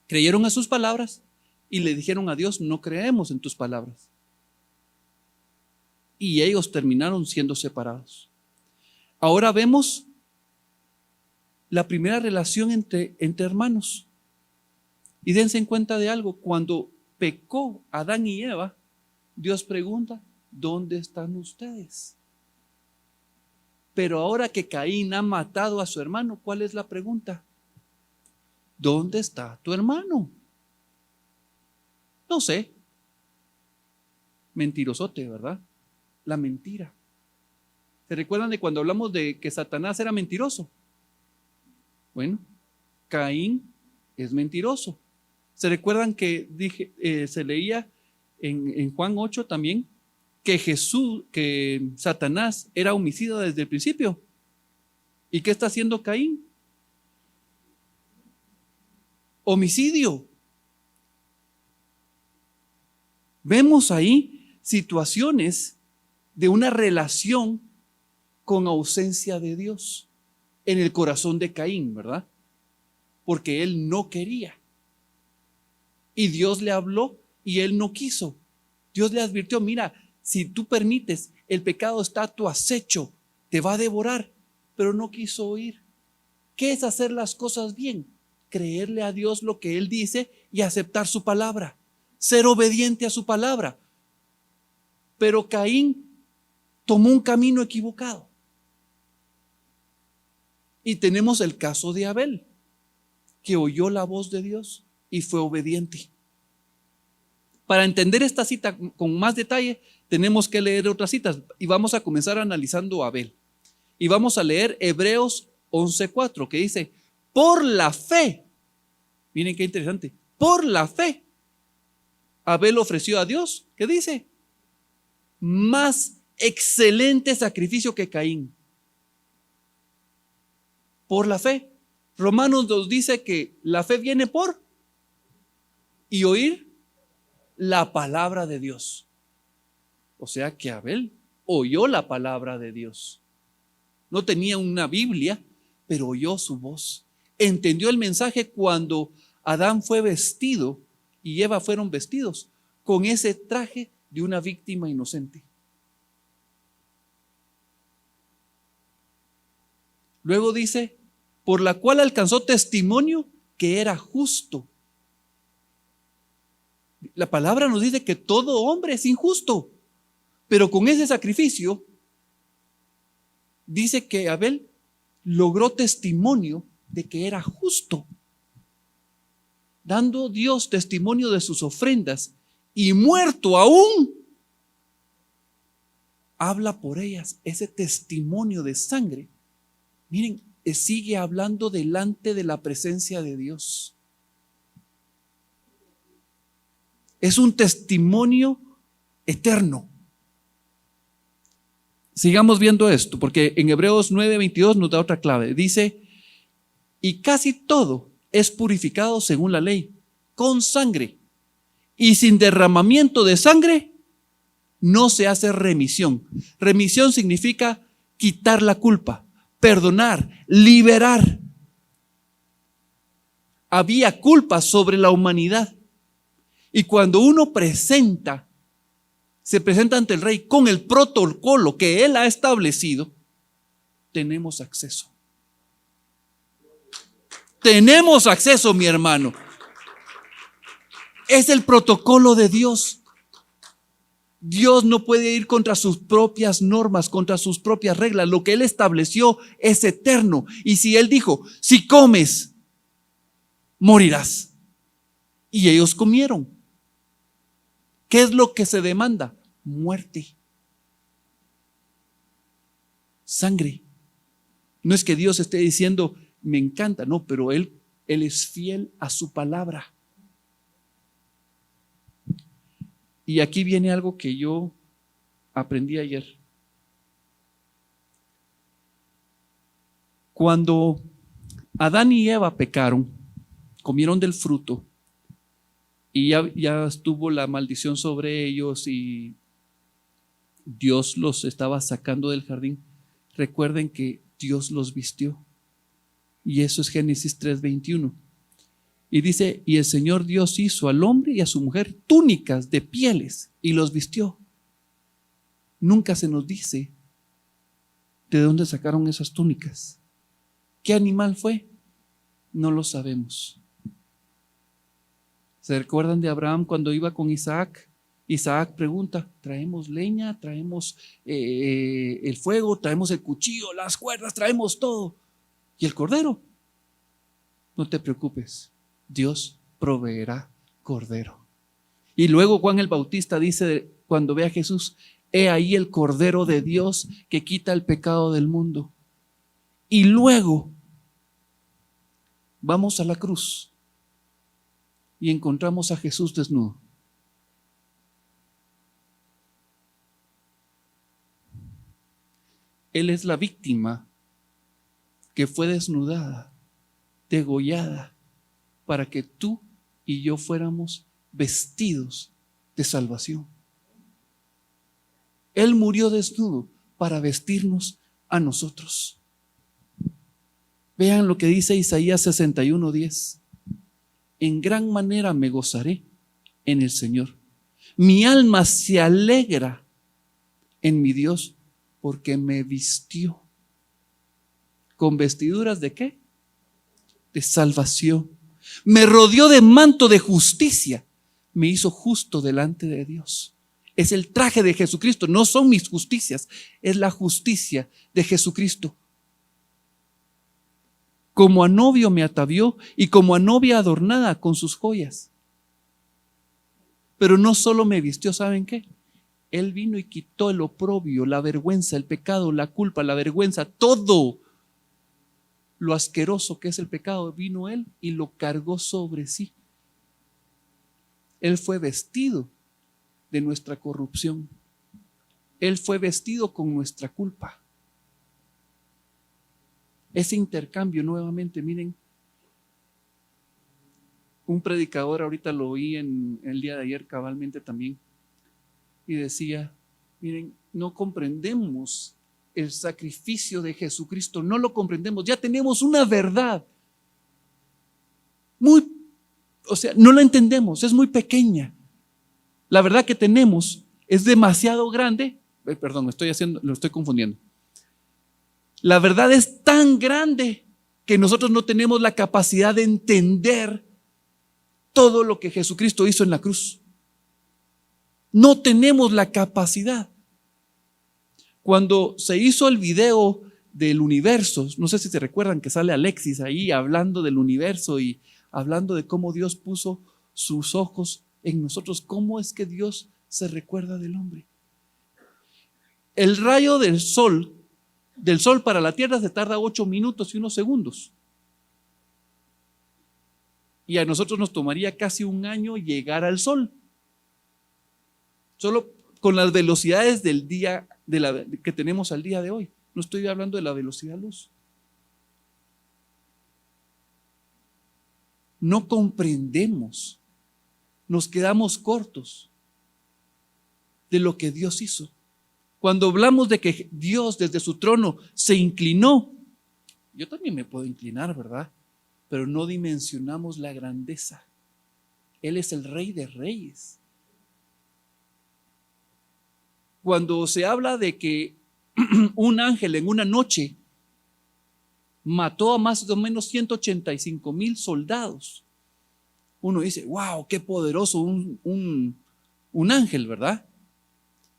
creyeron a sus palabras y le dijeron a Dios: no creemos en tus palabras. Y ellos terminaron siendo separados. Ahora vemos la primera relación entre hermanos. Y dense en cuenta de algo: cuando pecó Adán y Eva, Dios pregunta: ¿dónde están ustedes? Pero ahora que Caín ha matado a su hermano, ¿cuál es la pregunta? ¿Dónde está tu hermano? No sé. Mentirosote, ¿verdad? La mentira. ¿Se recuerdan de cuando hablamos de que Satanás era mentiroso? Bueno, Caín es mentiroso. ¿Se recuerdan que se leía en Juan 8 también que Satanás era homicida desde el principio? ¿Y qué está haciendo Caín? Homicidio. Vemos ahí situaciones de una relación con ausencia de Dios en el corazón de Caín, ¿verdad? Porque él no quería. Y Dios le habló y él no quiso. Dios le advirtió: mira, si tú permites, el pecado está a tu acecho, te va a devorar. Pero no quiso oír. ¿Qué es hacer las cosas bien? Creerle a Dios lo que Él dice y aceptar su palabra. Ser obediente a su palabra. Pero Caín tomó un camino equivocado. Y tenemos el caso de Abel, que oyó la voz de Dios y fue obediente. Para entender esta cita con más detalle, tenemos que leer otras citas y vamos a comenzar analizando a Abel. Y vamos a leer Hebreos 11:4, que dice: por la fe, miren qué interesante, por la fe, Abel ofreció a Dios, ¿qué dice? Más excelente sacrificio que Caín. Por la fe. Romanos nos dice que la fe viene por y oír la palabra de Dios. O sea que Abel oyó la palabra de Dios. No tenía una Biblia, pero oyó su voz. Entendió el mensaje cuando Adán fue vestido y Eva fueron vestidos con ese traje de una víctima inocente. Luego dice: por la cual alcanzó testimonio que era justo. La palabra nos dice que todo hombre es injusto, pero con ese sacrificio dice que Abel logró testimonio de que era justo, dando Dios testimonio de sus ofrendas, y muerto aún, habla por ellas. Ese testimonio de sangre, miren, sigue hablando delante de la presencia de Dios. Es un testimonio eterno. Sigamos viendo esto, porque en Hebreos 9:22 nos da otra clave. Dice, y casi todo es purificado según la ley, con sangre. Y sin derramamiento de sangre no se hace remisión. Remisión significa quitar la culpa, perdonar, liberar. Había culpa sobre la humanidad. Y cuando uno se presenta ante el rey con el protocolo que él ha establecido, tenemos acceso. Tenemos acceso, mi hermano. Es el protocolo de Dios. Dios no puede ir contra sus propias normas, contra sus propias reglas. Lo que Él estableció es eterno. Y si Él dijo, si comes, morirás. Y ellos comieron. ¿Qué es lo que se demanda? Muerte. Sangre. No es que Dios esté diciendo, me encanta, no, pero Él es fiel a su palabra. Y aquí viene algo que yo aprendí ayer. Cuando Adán y Eva pecaron, comieron del fruto y ya estuvo la maldición sobre ellos y Dios los estaba sacando del jardín. Recuerden que Dios los vistió. Y eso es Génesis 3:21. Y dice, y el Señor Dios hizo al hombre y a su mujer túnicas de pieles y los vistió. Nunca se nos dice de dónde sacaron esas túnicas. ¿Qué animal fue? No lo sabemos. ¿Se recuerdan de Abraham cuando iba con Isaac? Isaac pregunta, traemos leña, traemos el fuego, traemos el cuchillo, las cuerdas, traemos todo. ¿Y el cordero? No te preocupes. Dios proveerá cordero. Y luego Juan el Bautista dice, cuando ve a Jesús, he ahí el Cordero de Dios que quita el pecado del mundo. Y luego vamos a la cruz y encontramos a Jesús desnudo. Él es la víctima que fue desnudada, degollada, para que tú y yo fuéramos vestidos de salvación. Él murió desnudo para vestirnos a nosotros. Vean lo que dice Isaías 61:10. En gran manera me gozaré en el Señor. Mi alma se alegra en mi Dios porque me vistió. ¿Con vestiduras de qué? De salvación. Me rodeó de manto de justicia. Me hizo justo delante de Dios. Es el traje de Jesucristo. No son mis justicias. Es la justicia de Jesucristo. Como a novio me atavió y como a novia adornada con sus joyas. Pero no solo me vistió, ¿saben qué? Él vino y quitó el oprobio, la vergüenza, el pecado, la culpa, la vergüenza, todo lo asqueroso que es el pecado, vino Él y lo cargó sobre sí. Él fue vestido de nuestra corrupción. Él fue vestido con nuestra culpa. Ese intercambio nuevamente, miren, un predicador, ahorita lo oí en el día de ayer cabalmente también, y decía, miren, no comprendemos el sacrificio de Jesucristo, no lo comprendemos, ya tenemos una verdad no la entendemos, es muy pequeña. La verdad que tenemos es demasiado grande, perdón, lo estoy confundiendo. La verdad es tan grande que nosotros no tenemos la capacidad de entender todo lo que Jesucristo hizo en la cruz. No tenemos la capacidad. Cuando se hizo el video del universo, no sé si se recuerdan que sale Alexis ahí hablando del universo y hablando de cómo Dios puso sus ojos en nosotros, cómo es que Dios se recuerda del hombre. El rayo del sol para la tierra se tarda 8 minutos y unos segundos. Y a nosotros nos tomaría casi un año llegar al sol. Solo con las velocidades del día que tenemos al día de hoy. No estoy hablando de la velocidad luz. No comprendemos, nos quedamos cortos de lo que Dios hizo. Cuando hablamos de que Dios desde su trono se inclinó, yo también me puedo inclinar, ¿verdad? Pero no dimensionamos la grandeza. Él es el Rey de Reyes. Cuando se habla de que un ángel en una noche mató a más o menos 185,000 soldados, uno dice, wow, qué poderoso un ángel, ¿verdad?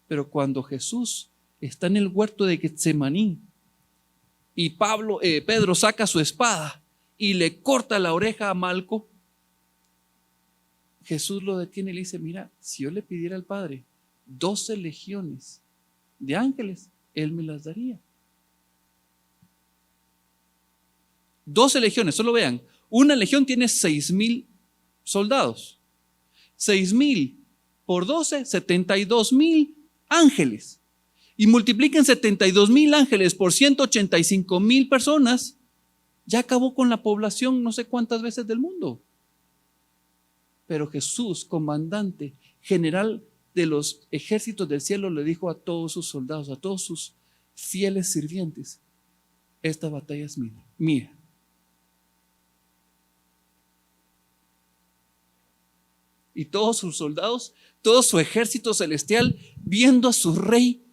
Pero cuando Jesús está en el huerto de Getsemaní y Pedro saca su espada y le corta la oreja a Malco, Jesús lo detiene y le dice, mira, si yo le pidiera al Padre 12 legiones de ángeles, Él me las daría. 12 legiones, solo vean, una legión tiene 6,000 soldados. 6,000 por 12, 72,000 ángeles. Y multipliquen 72,000 ángeles por 185,000 personas, ya acabó con la población no sé cuántas veces del mundo. Pero Jesús, comandante general de los ejércitos del cielo, le dijo a todos sus soldados, a todos sus fieles sirvientes, esta batalla es mía. Y todos sus soldados, todo su ejército celestial, viendo a su rey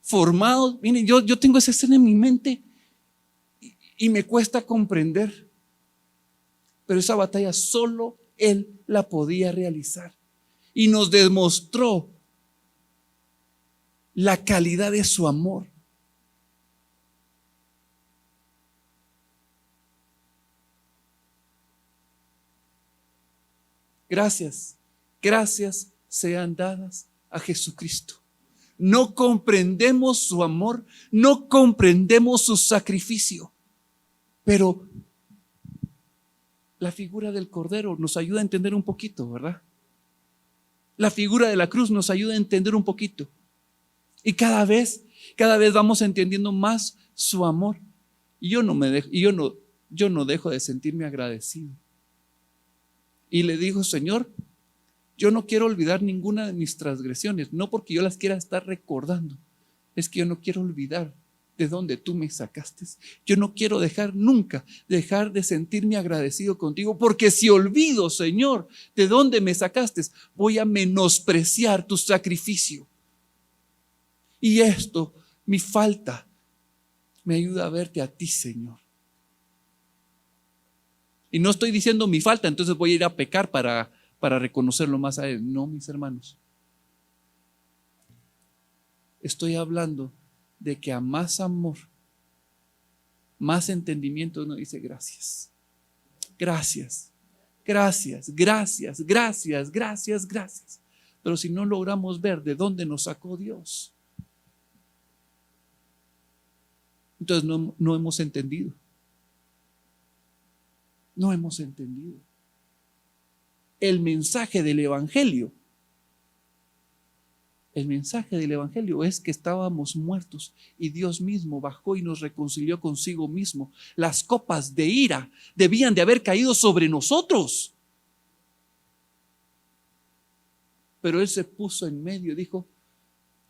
formado. Miren, yo tengo esa escena en mi mente y me cuesta comprender. Pero esa batalla solo Él la podía realizar. Y nos demostró la calidad de su amor. Gracias sean dadas a Jesucristo. No comprendemos su amor, no comprendemos su sacrificio, pero la figura del Cordero nos ayuda a entender un poquito, ¿verdad? La figura de la cruz nos ayuda a entender un poquito. Y cada vez vamos entendiendo más su amor. Y yo no dejo de sentirme agradecido. Y le digo, Señor, yo no quiero olvidar ninguna de mis transgresiones, no porque yo las quiera estar recordando, es que yo no quiero olvidar de dónde tú me sacaste. Yo no quiero dejar de sentirme agradecido contigo, porque si olvido, Señor, de dónde me sacaste, voy a menospreciar tu sacrificio. Y esto, mi falta, me ayuda a verte a ti, Señor. Y no estoy diciendo mi falta, entonces voy a ir a pecar para reconocerlo más a Él. No, mis hermanos. Estoy hablando de que a más amor, más entendimiento, uno dice gracias. Gracias. Pero si no logramos ver de dónde nos sacó Dios, entonces no hemos entendido. No hemos entendido el mensaje del Evangelio. El mensaje del Evangelio es que estábamos muertos y Dios mismo bajó y nos reconcilió consigo mismo. Las copas de ira debían de haber caído sobre nosotros. Pero Él se puso en medio y dijo,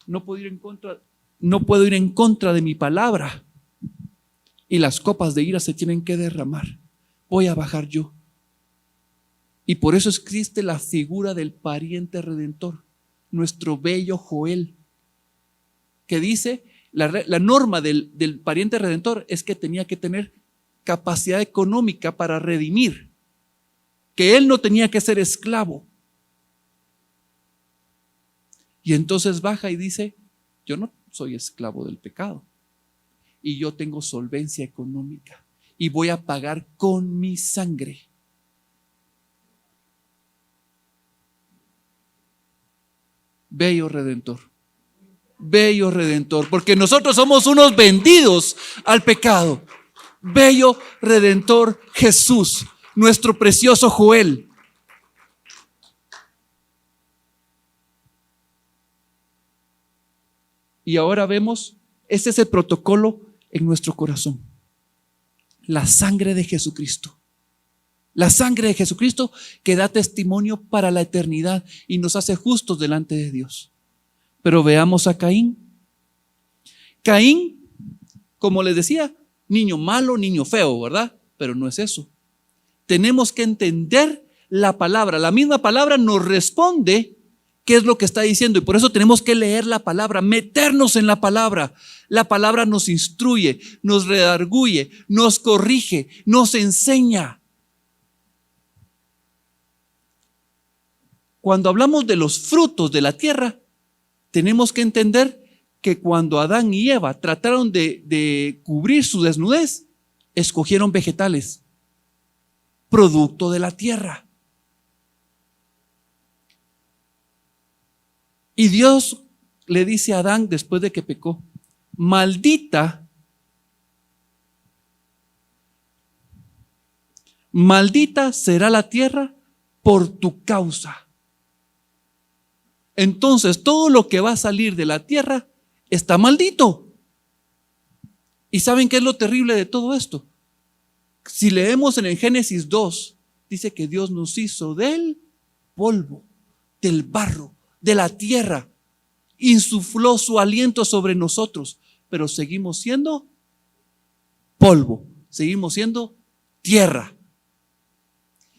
no puedo ir en contra de mi palabra. Y las copas de ira se tienen que derramar. Voy a bajar yo. Y por eso existe la figura del pariente redentor, nuestro bello Joel, que dice, la norma del pariente redentor es que tenía que tener capacidad económica para redimir, que él no tenía que ser esclavo. Y entonces baja y dice, yo no soy esclavo del pecado y yo tengo solvencia económica. Y voy a pagar con mi sangre. Bello Redentor, porque nosotros somos unos vendidos al pecado. Bello Redentor Jesús, nuestro precioso Joel. Y ahora vemos, este es el protocolo en nuestro corazón. La sangre de Jesucristo. La sangre de Jesucristo que da testimonio para la eternidad y nos hace justos delante de Dios. Pero veamos a Caín. Caín, como les decía, niño malo, niño feo, ¿verdad? Pero no es eso. Tenemos que entender la palabra. La misma palabra nos responde qué es lo que está diciendo, y por eso tenemos que leer la palabra, meternos en la palabra. La palabra nos instruye, nos redarguye, nos corrige, nos enseña. Cuando hablamos de los frutos de la tierra, tenemos que entender que cuando Adán y Eva trataron de cubrir su desnudez, escogieron vegetales, producto de la tierra. Y Dios le dice a Adán después de que pecó: maldita será la tierra por tu causa. Entonces todo lo que va a salir de la tierra está maldito. ¿Y saben qué es lo terrible de todo esto? Si leemos en el Génesis 2, dice que Dios nos hizo del polvo, del barro, de la tierra, insufló su aliento sobre nosotros, pero seguimos siendo polvo, seguimos siendo tierra.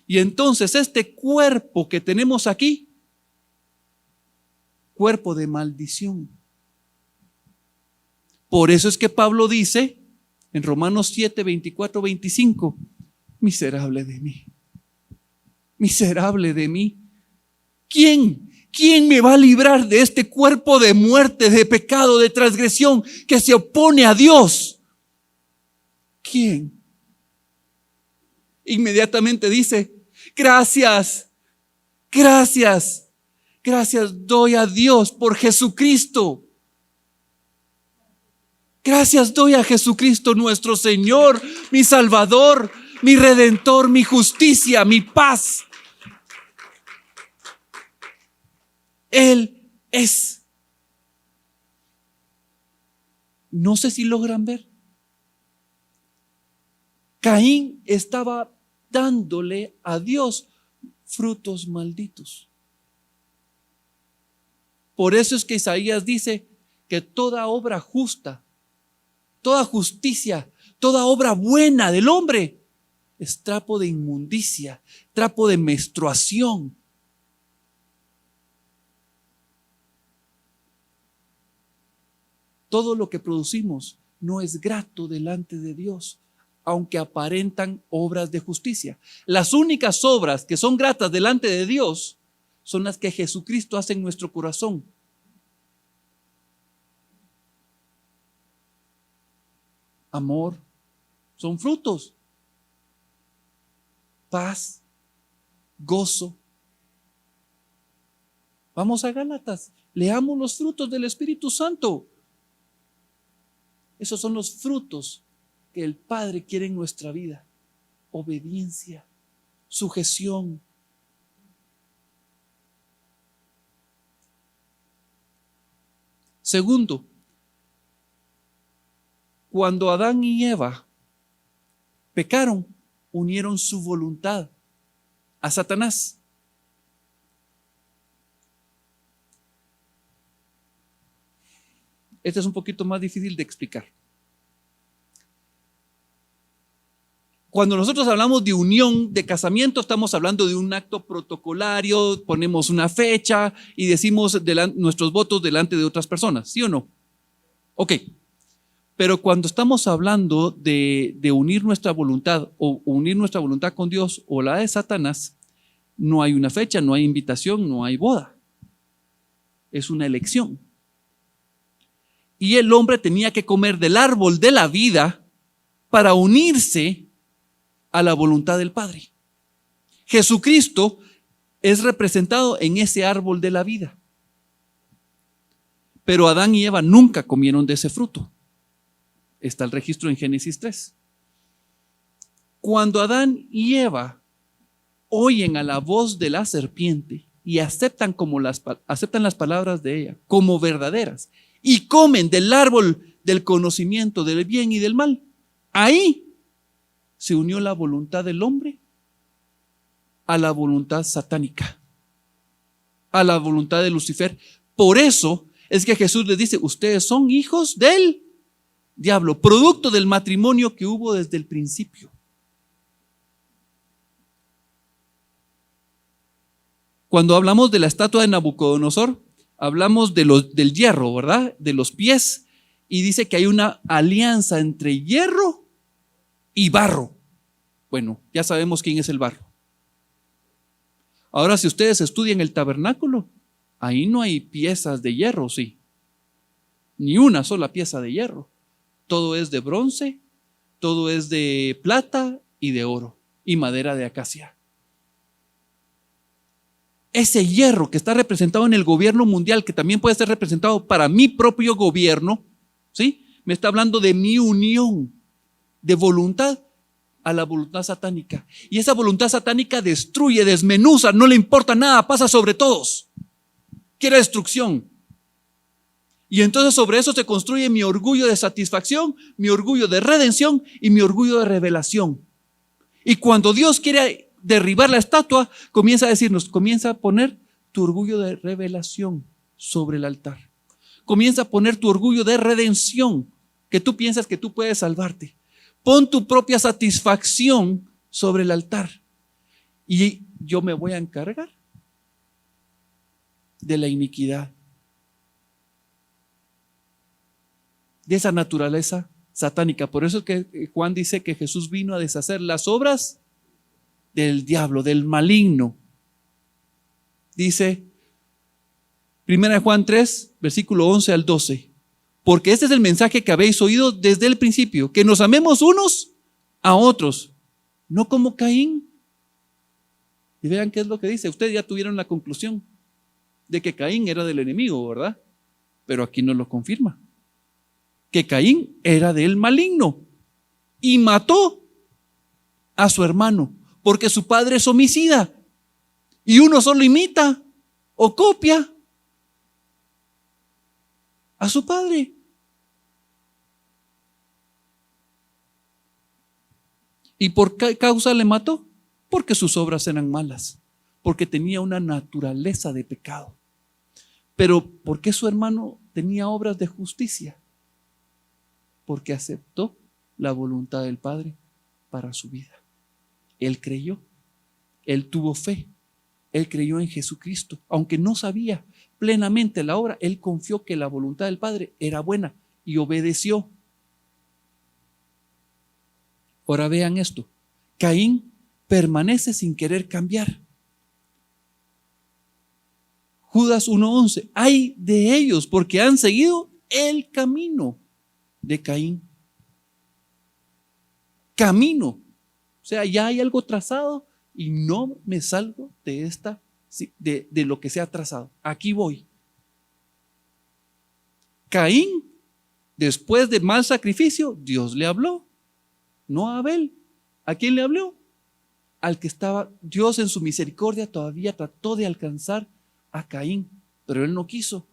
Y entonces este cuerpo que tenemos aquí, cuerpo de maldición. Por eso es que Pablo dice en Romanos 7, 24, 25, miserable de mí, miserable de mí. ¿Quién me va a librar de este cuerpo de muerte, de pecado, de transgresión que se opone a Dios? ¿Quién? Inmediatamente dice: gracias doy a Dios por Jesucristo. Gracias doy a Jesucristo nuestro Señor, mi Salvador, mi Redentor, mi justicia, mi paz. Él es. No sé si logran ver. Caín estaba dándole a Dios frutos malditos. Por eso es que Isaías dice que toda obra justa, toda justicia, toda obra buena del hombre es trapo de inmundicia, trapo de menstruación. Todo lo que producimos no es grato delante de Dios, aunque aparentan obras de justicia. Las únicas obras que son gratas delante de Dios son las que Jesucristo hace en nuestro corazón. Amor, son frutos. Paz, gozo. Vamos a Gálatas, leamos los frutos del Espíritu Santo. Esos son los frutos que el Padre quiere en nuestra vida. Obediencia, sujeción. Segundo, cuando Adán y Eva pecaron, unieron su voluntad a Satanás. Este es un poquito más difícil de explicar. Cuando nosotros hablamos de unión, de casamiento, estamos hablando de un acto protocolario, ponemos una fecha y decimos nuestros votos delante de otras personas, ¿sí o no? Ok, pero cuando estamos hablando de unir nuestra voluntad o unir nuestra voluntad con Dios o la de Satanás, no hay una fecha, no hay invitación, no hay boda. Es una elección. Y el hombre tenía que comer del árbol de la vida para unirse a la voluntad del Padre. Jesucristo es representado en ese árbol de la vida. Pero Adán y Eva nunca comieron de ese fruto. Está el registro en Génesis 3. Cuando Adán y Eva oyen a la voz de la serpiente y aceptan las palabras de ella como verdaderas y comen del árbol del conocimiento del bien y del mal, ahí se unió la voluntad del hombre a la voluntad satánica, a la voluntad de Lucifer. Por eso es que Jesús les dice: ustedes son hijos del diablo, producto del matrimonio que hubo desde el principio. Cuando hablamos de la estatua de Nabucodonosor, hablamos del hierro, ¿verdad? De los pies, y dice que hay una alianza entre hierro y barro. Bueno, ya sabemos quién es el barro. Ahora, si ustedes estudian el tabernáculo, ahí no hay piezas de hierro, sí. Ni una sola pieza de hierro. Todo es de bronce, todo es de plata y de oro y madera de acacia. Ese hierro que está representado en el gobierno mundial, que también puede ser representado para mi propio gobierno, ¿sí? Me está hablando de mi unión de voluntad a la voluntad satánica. Y esa voluntad satánica destruye, desmenuza, no le importa nada, pasa sobre todos. Quiere destrucción. Y entonces sobre eso se construye mi orgullo de satisfacción, mi orgullo de redención y mi orgullo de revelación. Y cuando Dios quiere derribar la estatua, comienza a decirnos, comienza a poner tu orgullo de revelación sobre el altar. Comienza a poner tu orgullo de redención, que tú piensas que tú puedes salvarte. Pon tu propia satisfacción sobre el altar. Y yo me voy a encargar de la iniquidad, de esa naturaleza satánica. Por eso es que Juan dice que Jesús vino a deshacer las obras del diablo, del maligno. Dice 1 Juan 3, versículo 11 al 12. Porque este es el mensaje que habéis oído desde el principio, que nos amemos unos a otros, no como Caín. Y vean qué es lo que dice. Ustedes ya tuvieron la conclusión de que Caín era del enemigo, ¿verdad? Pero aquí no lo confirma. Que Caín era del maligno y mató a su hermano, porque su padre es homicida y uno solo imita o copia a su padre. ¿Y por qué causa le mató? Porque sus obras eran malas, porque tenía una naturaleza de pecado. Pero ¿por qué su hermano tenía obras de justicia? Porque aceptó la voluntad del Padre para su vida. Él creyó, él tuvo fe, él creyó en Jesucristo, aunque no sabía plenamente la obra, él confió que la voluntad del Padre era buena y obedeció. Ahora vean esto, Caín permanece sin querer cambiar. Judas 1:11, ay de ellos porque han seguido el camino de Caín. Camino, o sea, ya hay algo trazado y no me salgo de lo que se ha trazado. Aquí voy. Caín, después de mal sacrificio, Dios le habló, no a Abel. ¿A quién le habló? Al que estaba, Dios en su misericordia todavía trató de alcanzar a Caín, pero él no quiso.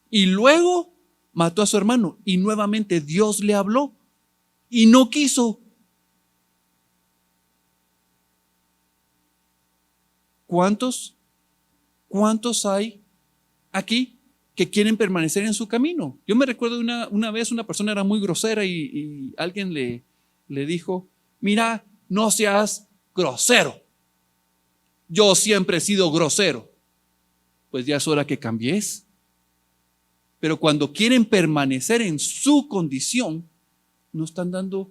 Y luego mató a su hermano y nuevamente Dios le habló y no quiso. ¿Cuántos hay aquí que quieren permanecer en su camino? Yo me recuerdo una vez una persona era muy grosera y alguien le dijo, mira, no seas grosero. Yo siempre he sido grosero. Pues ya es hora que cambies. Pero cuando quieren permanecer en su condición, no están dando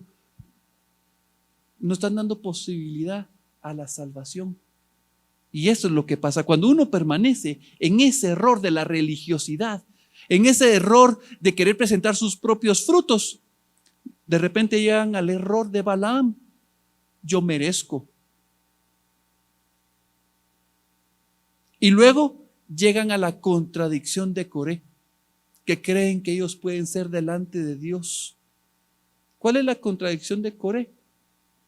posibilidad a la salvación. Y eso es lo que pasa cuando uno permanece en ese error de la religiosidad, en ese error de querer presentar sus propios frutos. De repente llegan al error de Balaam. Yo merezco. Y luego llegan a la contradicción de Coré, que creen que ellos pueden ser delante de Dios. ¿Cuál es la contradicción de Coré?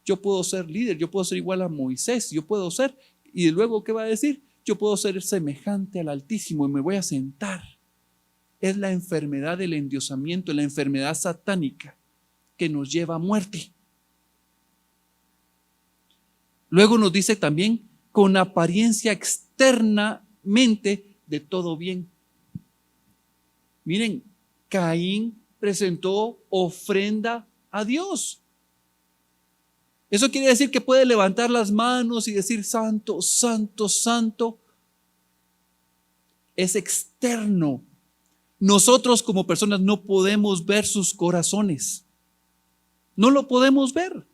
Yo puedo ser líder, yo puedo ser igual a Moisés, yo puedo ser, y luego ¿qué va a decir? Yo puedo ser semejante al Altísimo y me voy a sentar es la enfermedad del endiosamiento, la enfermedad satánica que nos lleva a muerte. Luego nos dice también, con apariencia externamente de todo bien. Miren, Caín presentó ofrenda a Dios. Eso quiere decir que puede levantar las manos y decir santo, santo, santo. Es externo. Nosotros como personas no podemos ver sus corazones. No lo podemos ver.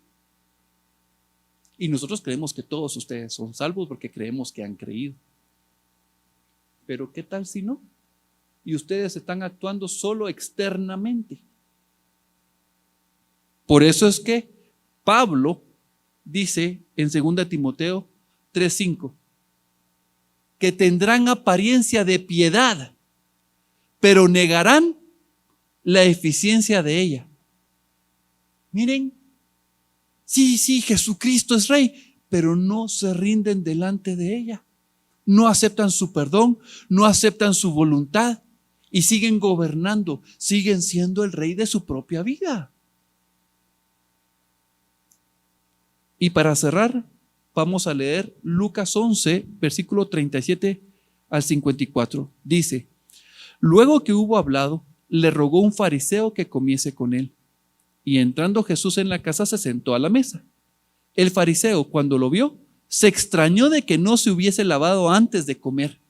Y nosotros creemos que todos ustedes son salvos porque creemos que han creído. Pero ¿qué tal si no? Y ustedes están actuando solo externamente. Por eso es que Pablo dice en 2 Timoteo 3:5 que tendrán apariencia de piedad, pero negarán la eficiencia de ella. Miren, sí, Jesucristo es Rey, pero no se rinden delante de ella. No aceptan su perdón, no aceptan su voluntad y siguen gobernando, siguen siendo el rey de su propia vida. Y para cerrar, vamos a leer Lucas 11, versículo 37 al 54. Dice: luego que hubo hablado, le rogó un fariseo que comiese con él. Y entrando Jesús en la casa, se sentó a la mesa. El fariseo, cuando lo vio, se extrañó de que no se hubiese lavado antes de comer.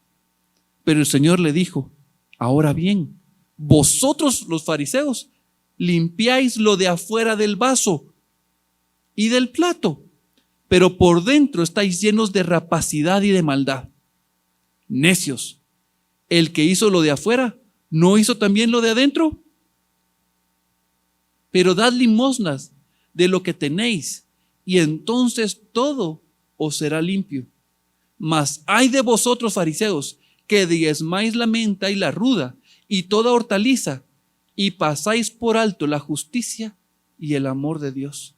Pero el Señor le dijo: ahora bien, vosotros los fariseos limpiáis lo de afuera del vaso y del plato, pero por dentro estáis llenos de rapacidad y de maldad. Necios, el que hizo lo de afuera, ¿no hizo también lo de adentro? Pero dad limosnas de lo que tenéis, y entonces todo os será limpio. Mas ay de vosotros, fariseos, que diezmáis la menta y la ruda y toda hortaliza, y pasáis por alto la justicia y el amor de Dios.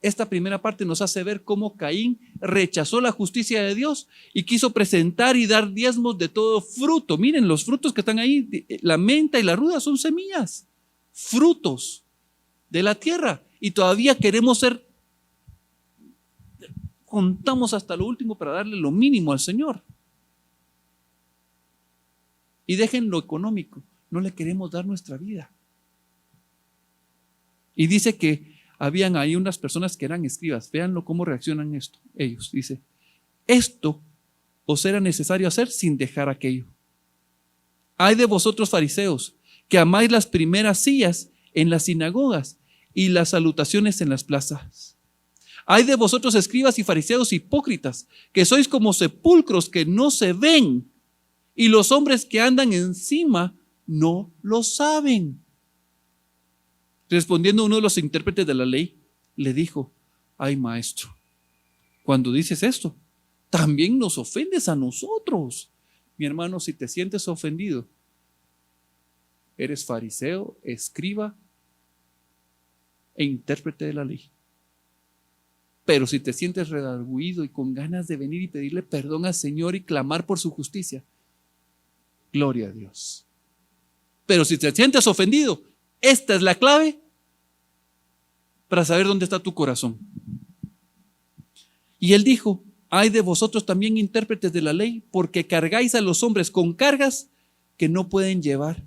Esta primera parte nos hace ver cómo Caín rechazó la justicia de Dios y quiso presentar y dar diezmos de todo fruto. Miren, los frutos que están ahí, la menta y la ruda son semillas, frutos de la tierra. Y todavía queremos ser, contamos hasta lo último para darle lo mínimo al Señor. Y dejen lo económico, no le queremos dar nuestra vida. Y dice que habían ahí unas personas que eran escribas. Véanlo cómo reaccionan esto. Ellos, dice: esto os era necesario hacer sin dejar aquello. Ay de vosotros, fariseos, que amáis las primeras sillas en las sinagogas y las salutaciones en las plazas. Ay de vosotros, escribas y fariseos hipócritas, que sois como sepulcros que no se ven, y los hombres que andan encima no lo saben. Respondiendo uno de los intérpretes de la ley, le dijo: ay, maestro, cuando dices esto, también nos ofendes a nosotros. Mi hermano, si te sientes ofendido, eres fariseo, escriba e intérprete de la ley. Pero si te sientes redarguido y con ganas de venir y pedirle perdón al Señor y clamar por su justicia, gloria a Dios. Pero si te sientes ofendido, esta es la clave para saber dónde está tu corazón. Y él dijo: ay de vosotros también, intérpretes de la ley, porque cargáis a los hombres con cargas que no pueden llevar,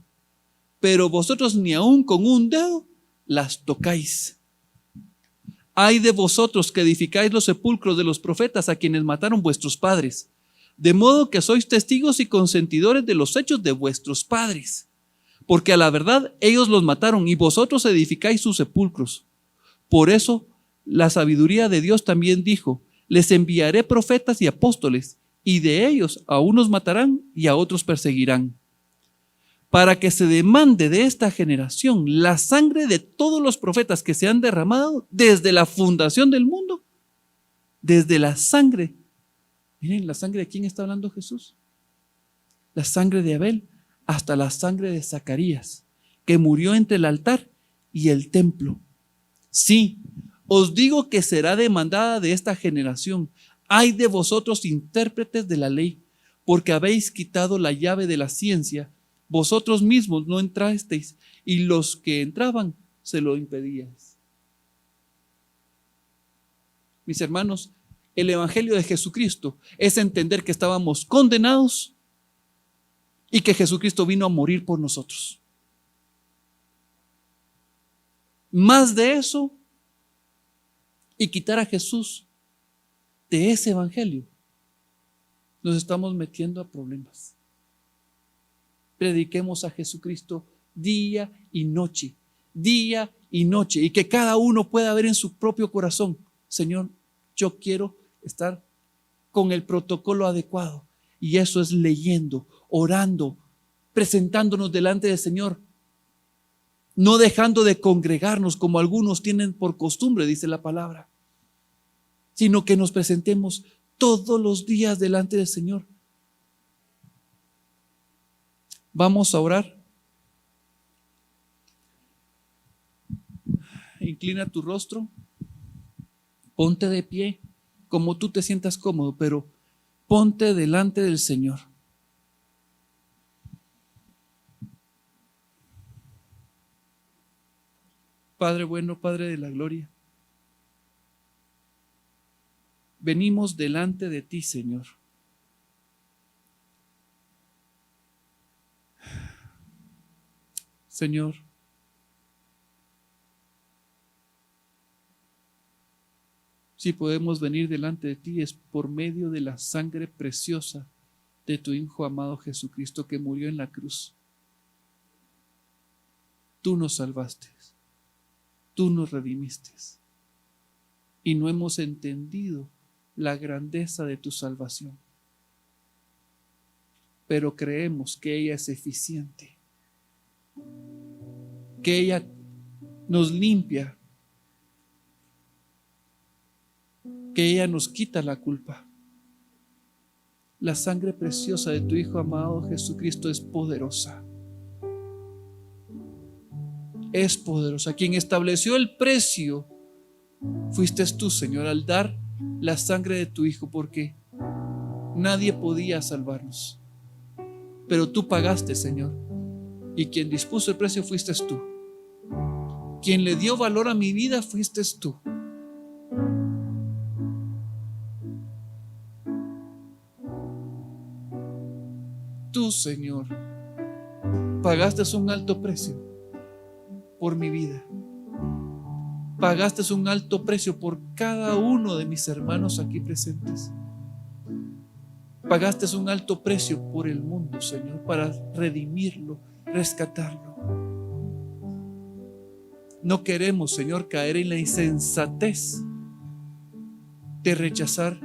pero vosotros ni aun con un dedo las tocáis. Ay de vosotros que edificáis los sepulcros de los profetas a quienes mataron vuestros padres, de modo que sois testigos y consentidores de los hechos de vuestros padres, porque a la verdad ellos los mataron y vosotros edificáis sus sepulcros. Por eso la sabiduría de Dios también dijo: les enviaré profetas y apóstoles, y de ellos a unos matarán y a otros perseguirán, para que se demande de esta generación la sangre de todos los profetas que se han derramado desde la fundación del mundo. Desde la sangre. Miren, la sangre de quién está hablando Jesús. La sangre de Abel hasta la sangre de Zacarías, que murió entre el altar y el templo. Sí, os digo que será demandada de esta generación. Ay de vosotros, intérpretes de la ley, porque habéis quitado la llave de la ciencia. Vosotros mismos no entrasteis, y los que entraban se lo impedíais. Mis hermanos, el evangelio de Jesucristo es entender que estábamos condenados y que Jesucristo vino a morir por nosotros. Más de eso, y quitar a Jesús de ese evangelio, nos estamos metiendo a problemas. Prediquemos a Jesucristo día y noche, y que cada uno pueda ver en su propio corazón: Señor, yo quiero estar con el protocolo adecuado, y eso es leyendo, orando, presentándonos delante del Señor, no dejando de congregarnos como algunos tienen por costumbre, dice la palabra, sino que nos presentemos todos los días delante del Señor. Vamos a orar. Inclina tu rostro, ponte de pie como tú te sientas cómodo, pero ponte delante del Señor. Padre bueno, Padre de la gloria, venimos delante de ti, Señor. Señor, si podemos venir delante de ti es por medio de la sangre preciosa de tu Hijo amado Jesucristo, que murió en la cruz. Tú nos salvaste, tú nos redimiste, y no hemos entendido la grandeza de tu salvación, pero creemos que ella es eficiente, que ella nos limpia, que ella nos quita la culpa. La sangre preciosa de tu Hijo amado Jesucristo es poderosa. Es poderosa. Quien estableció el precio fuiste tú, Señor, al dar la sangre de tu Hijo, porque nadie podía salvarnos, pero tú pagaste, Señor, y quien dispuso el precio fuiste tú. Quien le dio valor a mi vida fuiste tú. Tú, Señor, pagaste un alto precio por mi vida. Pagaste un alto precio por cada uno de mis hermanos aquí presentes. Pagaste un alto precio por el mundo, Señor, para redimirlo, rescatarlo. No queremos, Señor, caer en la insensatez de rechazar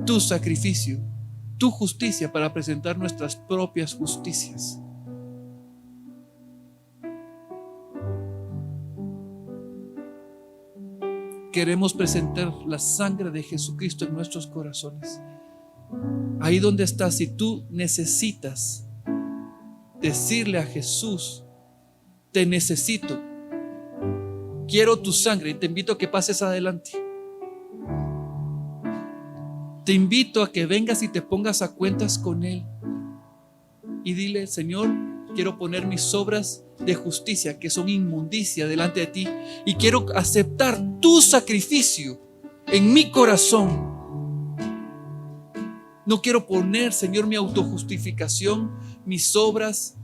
tu sacrificio, tu justicia, para presentar nuestras propias justicias. Queremos presentar la sangre de Jesucristo en nuestros corazones. Ahí donde estás, si tú necesitas decirle a Jesús: te necesito, quiero tu sangre, y te invito a que pases adelante. Te invito a que vengas y te pongas a cuentas con Él y dile: Señor, quiero poner mis obras de justicia, que son inmundicia, delante de ti, y quiero aceptar tu sacrificio en mi corazón. No quiero poner, Señor, mi autojustificación, mis obras,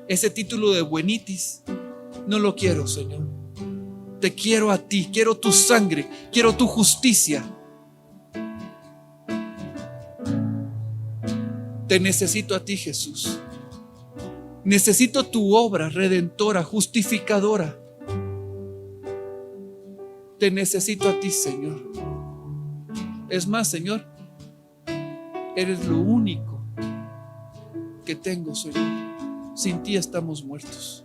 ese título de buenitis. No lo quiero, Señor. Te quiero a ti, quiero tu sangre, quiero tu justicia. Te necesito a ti, Jesús. Necesito tu obra redentora, justificadora. Te necesito a ti, Señor. Es más, Señor, eres lo único que tengo, Señor. Sin ti estamos muertos.